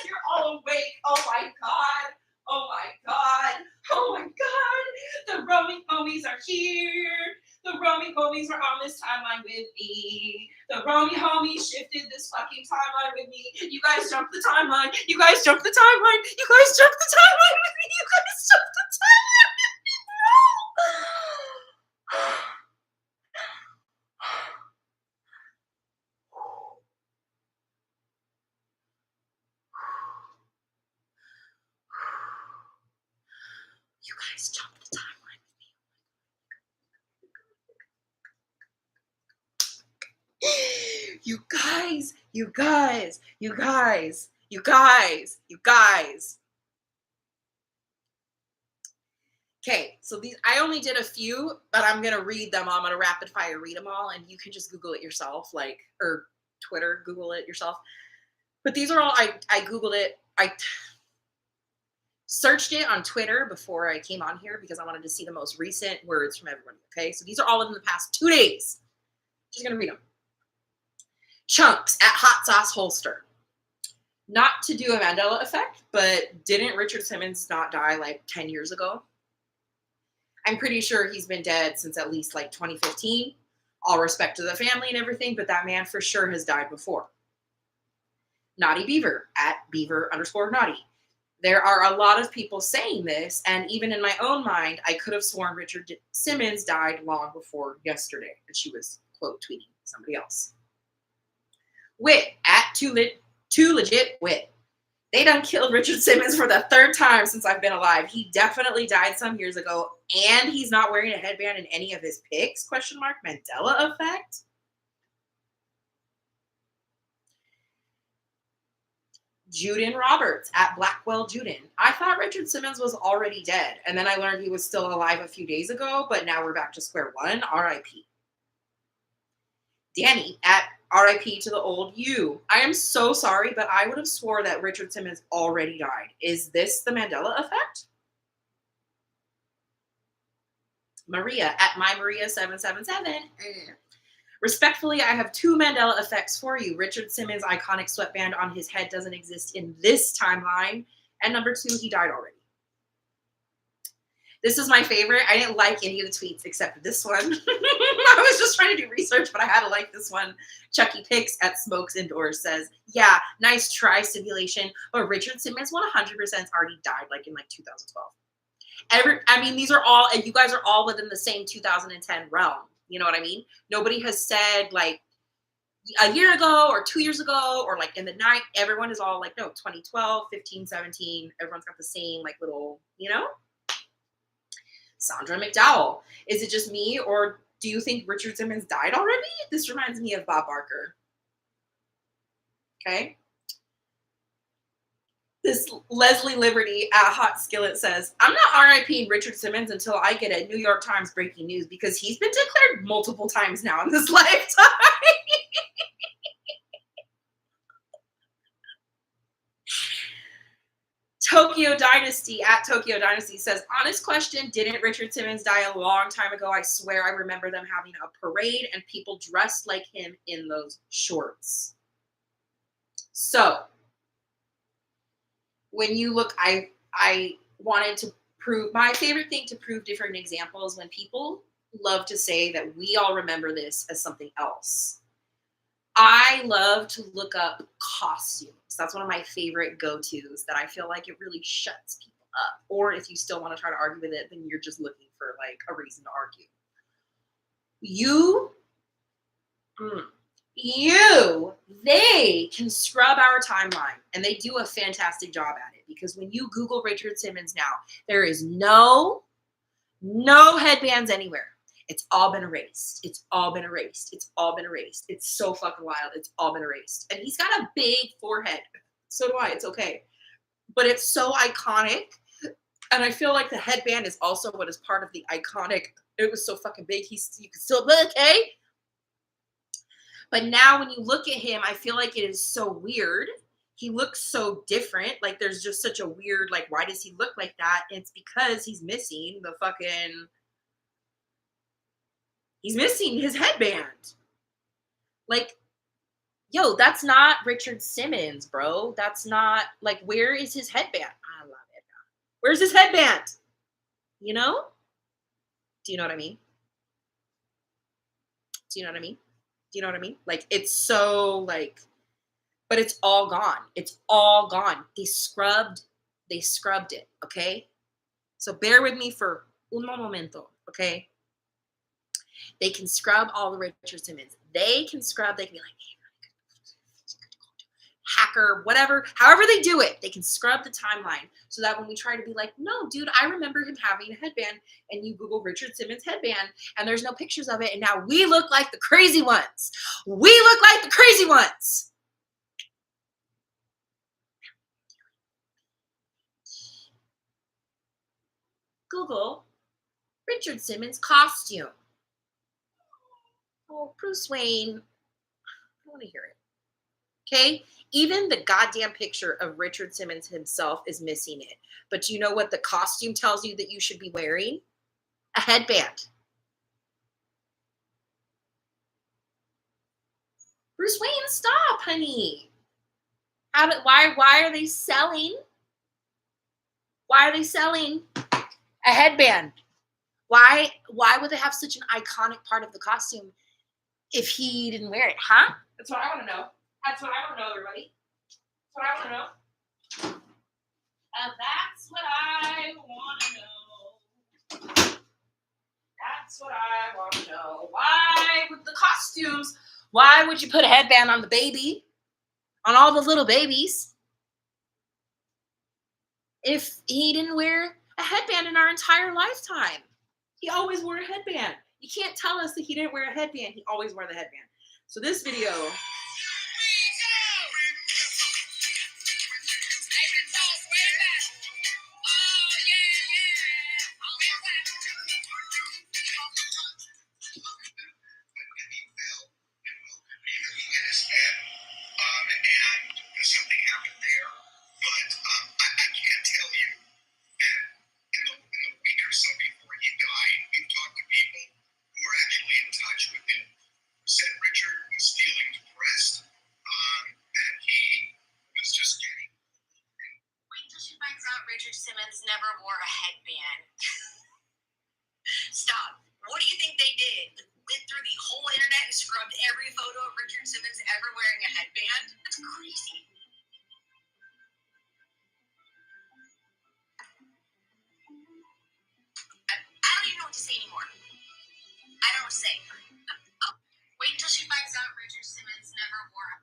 you're all awake. Oh my God. Oh my God. Oh my God. The roaming homies are here. The roaming homies are on this timeline with me. The roaming homies shifted this fucking timeline with me. You guys jumped the timeline. You guys jumped the timeline. You guys jumped the timeline with me. You guys jumped the timeline with me, bro. You guys jumped the timeline with me. You guys. Okay, so these, I only did a few, but I'm going to read them all. I'm going to rapid fire read them all, and you can just Google it yourself, like, or Twitter, Google it yourself. But these are all, I Googled it. I searched it on Twitter before I came on here because I wanted to see the most recent words from everybody, okay? So these are all within the past 2 days. Just going to read them. Chunks at Hot Sauce Holster. Not to do a Mandela effect, but didn't Richard Simmons not die like 10 years ago? I'm pretty sure he's been dead since at least like 2015. All respect to the family and everything, but that man for sure has died before. Naughty Beaver at Beaver_naughty. There are a lot of people saying this, and even in my own mind, I could have sworn Richard Simmons died long before yesterday, and she was, quote, tweeting somebody else. Wit at Too Legit Wit. They done killed Richard Simmons for the 3rd time since I've been alive. He definitely died some years ago, and he's not wearing a headband in any of his pics, ? Mandela effect? Juden Roberts at Blackwell Juden. I thought Richard Simmons was already dead, and then I learned he was still alive a few days ago, but now we're back to square one. R.I.P. Danny at R.I.P. to the old you. I am so sorry, but I would have swore that Richard Simmons already died. Is this the Mandela effect? Maria at mymaria777. Respectfully, I have 2 Mandela effects for you. Richard Simmons' iconic sweatband on his head doesn't exist in this timeline. And number 2, he died already. This is my favorite. I didn't like any of the tweets except this one. I was just trying to do research, but I had to like this one. Chucky Picks at Smokes Indoors says, yeah, nice try, simulation, but Richard Simmons 100% already died like in like 2012. I mean, these are all, and you guys are all within the same 2010 realm. You know what I mean? Nobody has said like a year ago or 2 years ago or like in the night. Everyone is all like, no, 2012, 15, 17. Everyone's got the same like little, you know? Sandra McDowell. Is it just me, or do you think Richard Simmons died already? This reminds me of Bob Barker. Okay. This Leslie Liberty at Hot Skillet says, I'm not RIPing Richard Simmons until I get a New York Times breaking news because he's been declared multiple times now in this lifetime. Tokyo Dynasty at Tokyo Dynasty says, honest question, didn't Richard Simmons die a long time ago? I swear I remember them having a parade and people dressed like him in those shorts. So, when you look, I wanted to prove, my favorite thing to prove different examples when people love to say that we all remember this as something else. I love to look up costumes. That's one of my favorite go-tos that I feel like it really shuts people up. Or if you still want to try to argue with it, then you're just looking for like a reason to argue. They can scrub our timeline, and they do a fantastic job at it, because when you Google Richard Simmons now, there is no headbands anywhere. It's all been erased. It's all been erased. It's all been erased. It's so fucking wild. It's all been erased. And he's got a big forehead. So do I. It's okay. But it's so iconic. And I feel like the headband is also what is part of the iconic. It was so fucking big. You can still look, okay? But now when you look at him, I feel like it is so weird. He looks so different. Like there's just such a weird, like, why does he look like that? And it's because he's missing the fucking, he's missing his headband. Like, yo, that's not Richard Simmons, bro. That's not, like, where is his headband? I love it. Where's his headband? You know? Do you know what I mean? Do you know what I mean? Do you know what I mean? Like, it's so, like, but it's all gone. It's all gone. They scrubbed it, okay? So bear with me for un momento, okay? They can scrub all the Richard Simmons. They can scrub, they can be like, hey, hacker, whatever, however they do it, they can scrub the timeline so that when we try to be like, no, dude, I remember him having a headband, and you Google Richard Simmons headband and there's no pictures of it, and now we look like the crazy ones. We look like the crazy ones. Google Richard Simmons costume. Oh, Bruce Wayne. I want to hear it. Okay? Even the goddamn picture of Richard Simmons himself is missing it. But you know what the costume tells you that you should be wearing? A headband. Bruce Wayne, stop, honey. Why are they selling? Why are they selling a headband? Why would they have such an iconic part of the costume if he didn't wear it? Huh? That's what I want to know. That's what I want to know, everybody. That's what I want to know. That's what I want to know. That's what I want to know. Why with the costumes? Why would you put a headband on the baby? On all the little babies? If he didn't wear a headband in our entire lifetime. He always wore a headband. You can't tell us that he didn't wear a headband. He always wore the headband. So this video... Richard Simmons never wore a headband. Stop. What do you think they did? Went through the whole internet and scrubbed every photo of Richard Simmons ever wearing a headband? That's crazy. I don't even know what to say anymore. I don't say. Oh, wait until she finds out Richard Simmons never wore a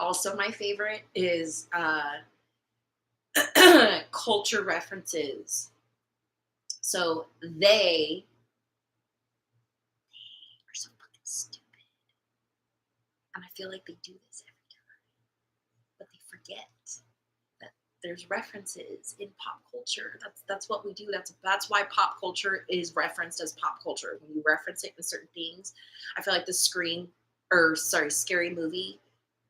also my favorite is culture references. So they are so fucking stupid. And I feel like they do this every time. But they forget that there's references in pop culture. That's what we do. That's why pop culture is referenced as pop culture. When you reference it in certain things, I feel like the Scary Movie,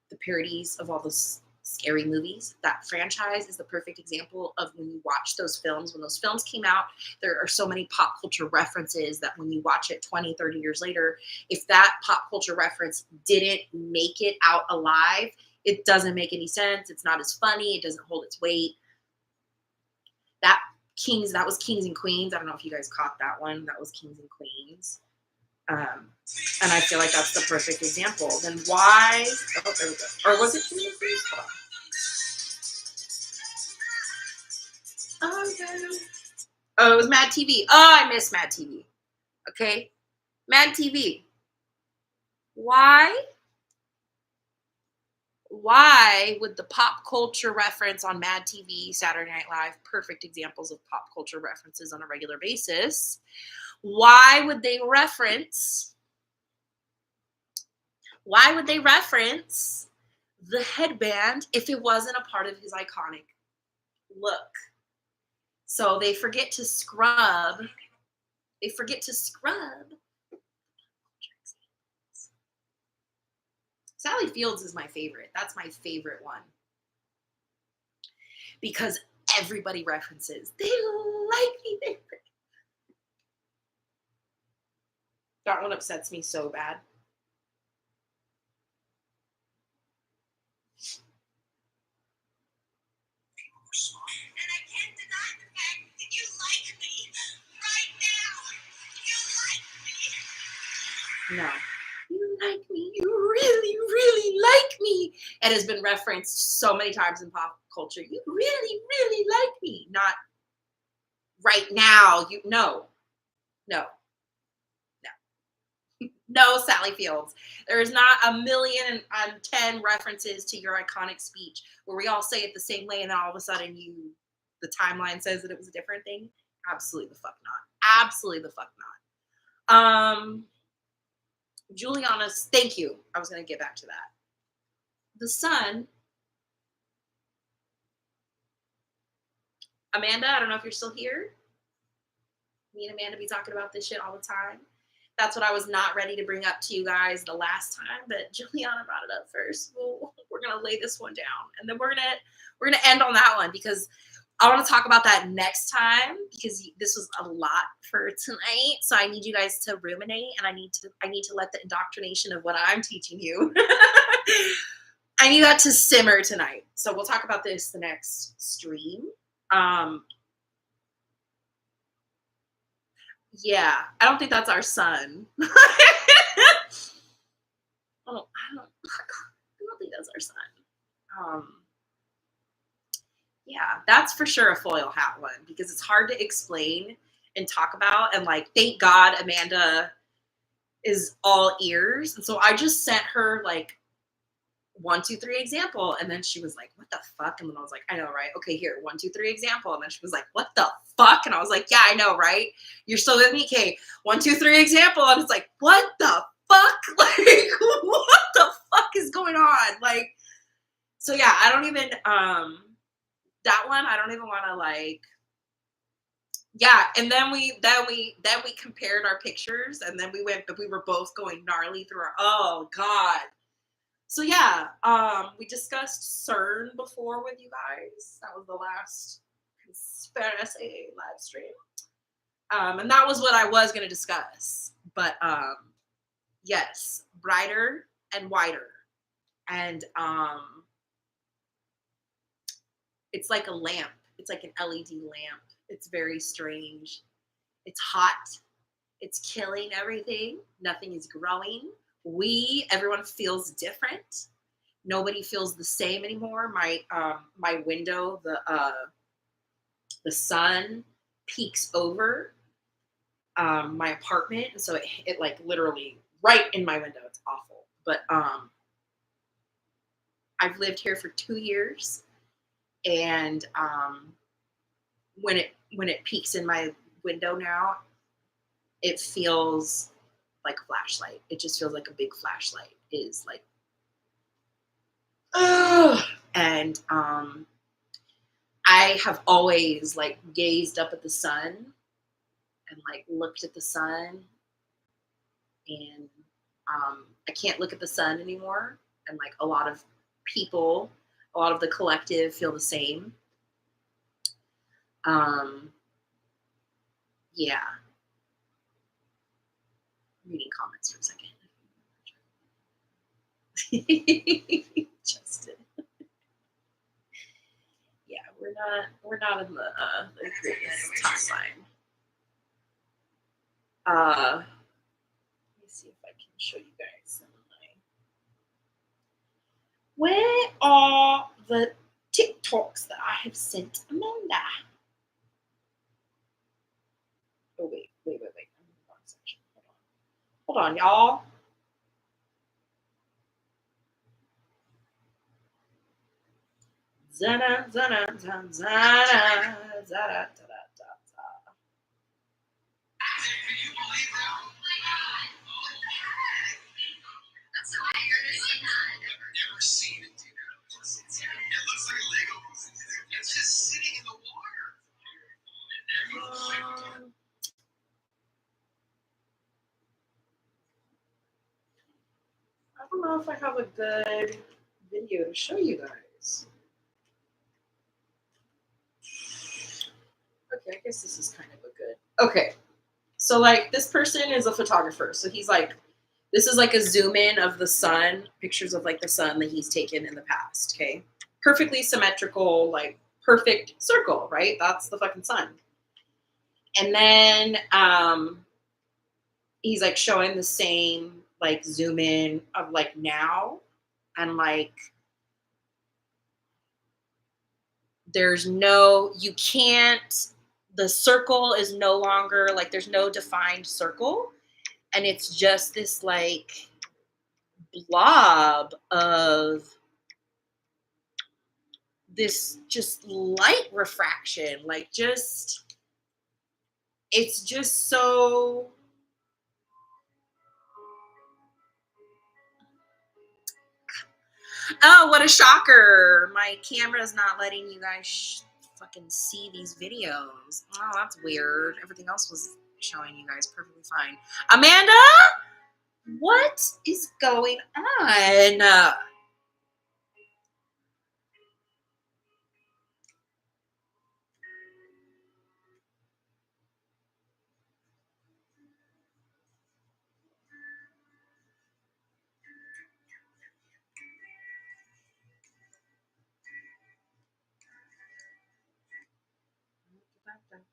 the parodies of all those scary movies, that franchise is the perfect example of when you watch those films. When those films came out, there are so many pop culture references that when you watch it 20, 30 years later, if that pop culture reference didn't make it out alive, it doesn't make any sense. It's not as funny. It doesn't hold its weight. That was Kings and Queens. I don't know if you guys caught that one. That was Kings and Queens. And I feel like that's the perfect example. Then why? Oh, there we go. Or was it Kings and Queens? Oh, it was Mad TV. Oh, I miss Mad TV. Okay. Mad TV. Why would the pop culture reference on Mad TV, Saturday Night Live, perfect examples of pop culture references on a regular basis, why would they reference the headband if it wasn't a part of his iconic look? So they forget to scrub. Sally Fields is my favorite. That's my favorite one. Because everybody references. They like me. That one upsets me so bad. And I can't deny the fact that you like me right now. You like me. No. You like me. You really, really like me. It has been referenced so many times in pop culture. You really, really like me. Not right now. No, Sally Fields. There is not 1,000,010 references to your iconic speech where we all say it the same way and then all of a sudden the timeline says that it was a different thing. Absolutely the fuck not. Absolutely the fuck not. Juliana's, thank you. I was going to get back to that. The Sun. Amanda, I don't know if you're still here. Me and Amanda be talking about this shit all the time. That's what I was not ready to bring up to you guys the last time, but Juliana brought it up first. We're gonna lay this one down, and then we're gonna end on that one because I want to talk about that next time because this was a lot for tonight. So I need you guys to ruminate, and I need to let the indoctrination of what I'm teaching you. I need that to simmer tonight. So we'll talk about this the next stream. Yeah, I don't think that's our son. I don't think that's our son. Yeah, that's for sure a foil hat one because it's hard to explain and talk about. And like, thank God Amanda is all ears. And so I just sent her like 1, 2, 3 example. And then she was like, what the fuck? And then I was like, I know, right? Okay, here, 1, 2, 3 example. And then she was like, what the fuck? And I was like, yeah, I know, right? You're still with me? Okay, 1, 2, 3 example. And it's like, what the fuck? Like, what the fuck is going on? Like, so yeah, I don't even, that one, I don't even want to like, yeah. And then we compared our pictures and then we were both going gnarly through oh God. So yeah, we discussed CERN before with you guys. That was the last conspiracy live stream. And that was what I was going to discuss. But yes, brighter and wider. And it's like a lamp. It's like an LED lamp. It's very strange. It's hot. It's killing everything. Nothing is growing. Everyone feels different. Nobody feels the same anymore. My window, the sun peeks over my apartment, and so it like literally right in my window. It's awful, but I've lived here for 2 years, and when it peeks in my window now, it feels like a flashlight. It just feels like a big flashlight is like, ugh. And I have always like gazed up at the sun and like looked at the sun, and I can't look at the sun anymore. And like a lot of people, a lot of the collective feel the same. Yeah. Reading comments for a second. Justin. Yeah, we're not in the greatest timeline. Let me see if I can show you guys some of my. Where are the TikToks that I have sent Amanda? Oh wait. I'm in the wrong section. Hold on, y'all. Zana, zana, zana, zana, zana, zana. Never seen it, you know. It looks like a Lego. It's just sitting in the water. I don't know if I have a good video to show you guys. Okay, I guess this is kind of a good. Okay, so like this person is a photographer, so he's like, this is like a zoom in of the sun, pictures of like the sun that he's taken in the past. Okay, perfectly symmetrical, like perfect circle, right? That's the fucking sun. And then he's like showing the same like zoom in of like now, and like there's no, you can't, the circle is no longer like, there's no defined circle, and it's just this like blob of this just light refraction, like just, it's just so, oh, what a shocker. My camera's not letting you guys fucking see these videos. Oh, that's weird. Everything else was showing you guys perfectly fine. Amanda, what is going on?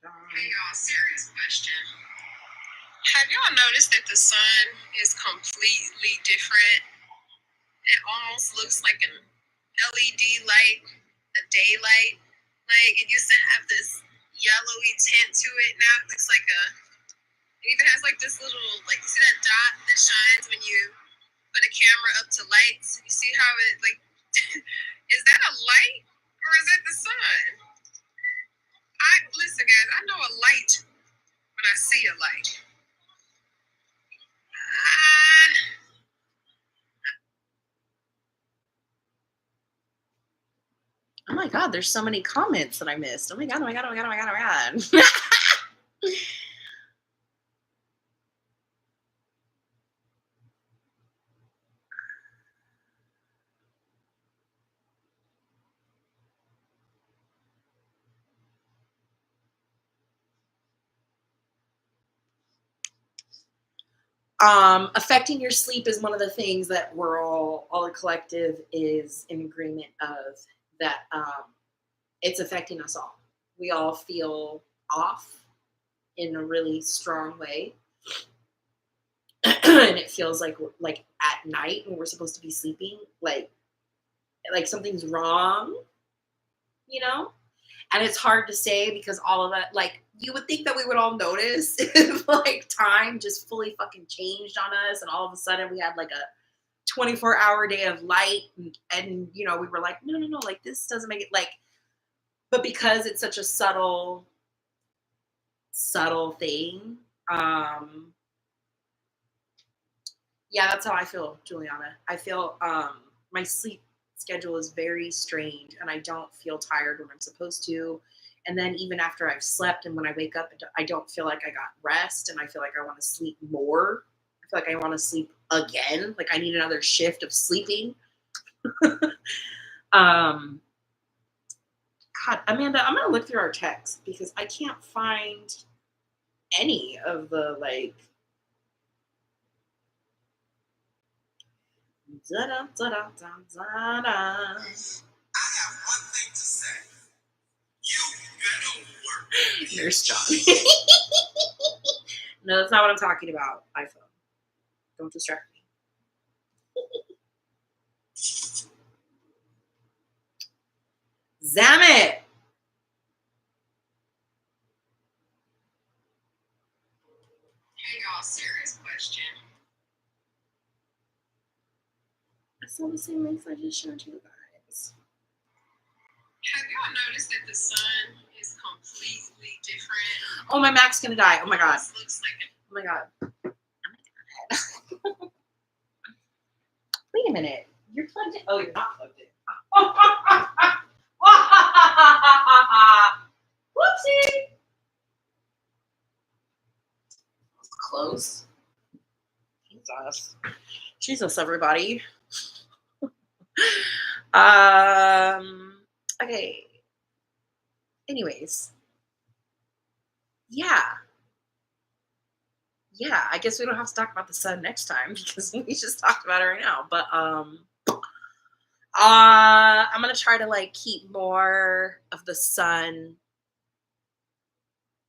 Hey y'all, serious question. Have y'all noticed that the sun is completely different? It almost looks like an LED light, a daylight. Like it used to have this yellowy tint to it. Now it looks like it even has like this little, like, you see that dot that shines when you put a camera up to lights? You see how it, like, is that a light or is that the sun? Listen, guys, I know a light when I see a light. Oh my God, there's so many comments that I missed. Oh my God. Affecting your sleep is one of the things that we're all the collective is in agreement of, that it's affecting us all. We all feel off in a really strong way. And it feels like at night when we're supposed to be sleeping, like something's wrong, you know? And it's hard to say because all of that, like, you would think that we would all notice if like time just fully fucking changed on us and all of a sudden we had like a 24-hour day of light, and you know, we were like, no, like this doesn't make it like, but because it's such a subtle thing, yeah, that's how I feel, Juliana. I feel my sleep schedule is very strange, and I don't feel tired when I'm supposed to. And then even after I've slept and when I wake up, I don't feel like I got rest, and I feel like I want to sleep more. I feel like I want to sleep again. Like I need another shift of sleeping. God, Amanda, I'm gonna look through our text because I can't find any of the like. Da-da, da-da, da-da, da. I have one thing to say. You better work. Nurse John. No, that's not what I'm talking about. iPhone. Don't distract me. Zamet! Hey, y'all, serious question. I saw the same links I just showed you guys. Have y'all noticed that the sun is completely different? Oh, my Mac's gonna die. Oh my god. This looks like Oh my god. Wait a minute. You're plugged in. Oh, you're not plugged in. Whoopsie. Close. Jesus. Jesus, everybody. Okay. Anyways. Yeah, I guess we don't have to talk about the sun next time because we just talked about it right now. But I'm gonna try to like keep more of the sun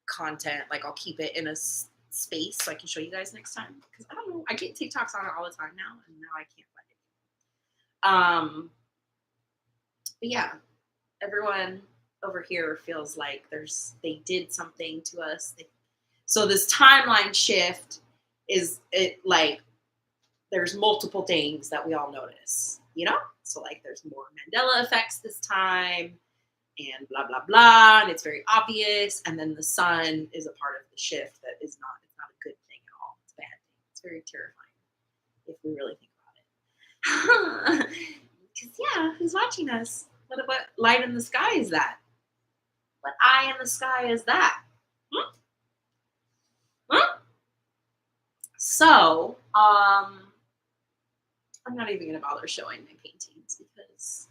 content. Like I'll keep it in a space so I can show you guys next time. Because I don't know, I get TikToks on it all the time now, and now I can't find it. But yeah, everyone over here feels like they did something to us. So this timeline shift is it like there's multiple things that we all notice, you know? So like there's more Mandela effects this time and blah, blah, blah. And it's very obvious. And then the sun is a part of the shift that it's not a good thing at all. It's a bad thing. It's very terrifying if we really think about it. Because yeah, who's watching us? What light in the sky is that? What eye in the sky is that? So, I'm not even going to bother showing my paintings because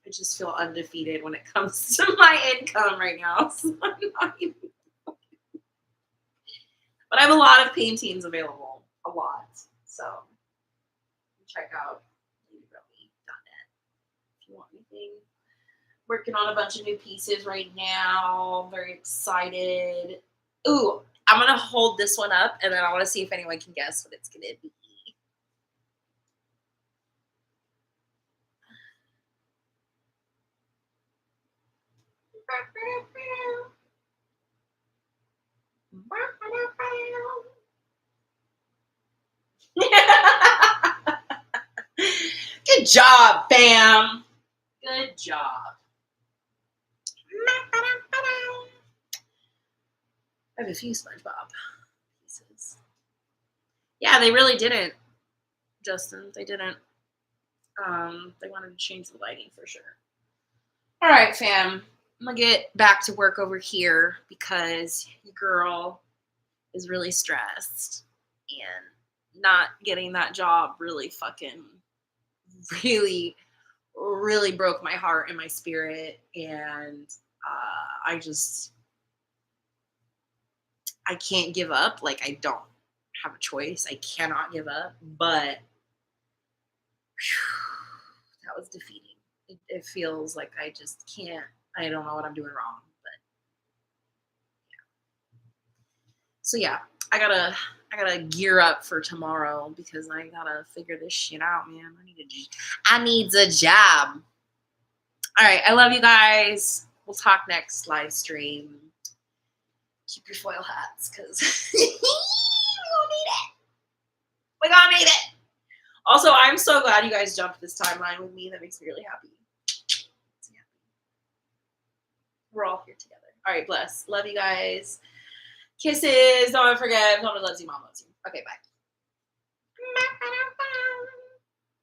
I just feel undefeated when it comes to my income right now. So I'm not even. But I have a lot of paintings available. A lot. So, check out ladyrummy.net if you want anything. Working on a bunch of new pieces right now. Very excited. Ooh, I'm going to hold this one up and then I want to see if anyone can guess what it's going to be. Good job, fam. Good job. I have a few SpongeBob pieces. Yeah, they really didn't, Justin. They didn't. They wanted to change the lighting for sure. All right, fam. I'm going to get back to work over here because your girl is really stressed and not getting that job really fucking really broke my heart and my spirit. And I can't give up. Like I don't have a choice. I cannot give up, but that was defeating. It feels like I just can't. I don't know what I'm doing wrong, but yeah. So yeah, I gotta gear up for tomorrow because I gotta figure this shit out, man. I need a job. All right, I love you guys. We'll talk next live stream. Keep your foil hats, because we're gonna need it. We're gonna need it. Also, I'm so glad you guys jumped this timeline with me. That makes me really happy. We're all here together. All right, bless. Love you guys. Kisses. Don't forget, Mama loves you. Mom loves you. Okay, bye.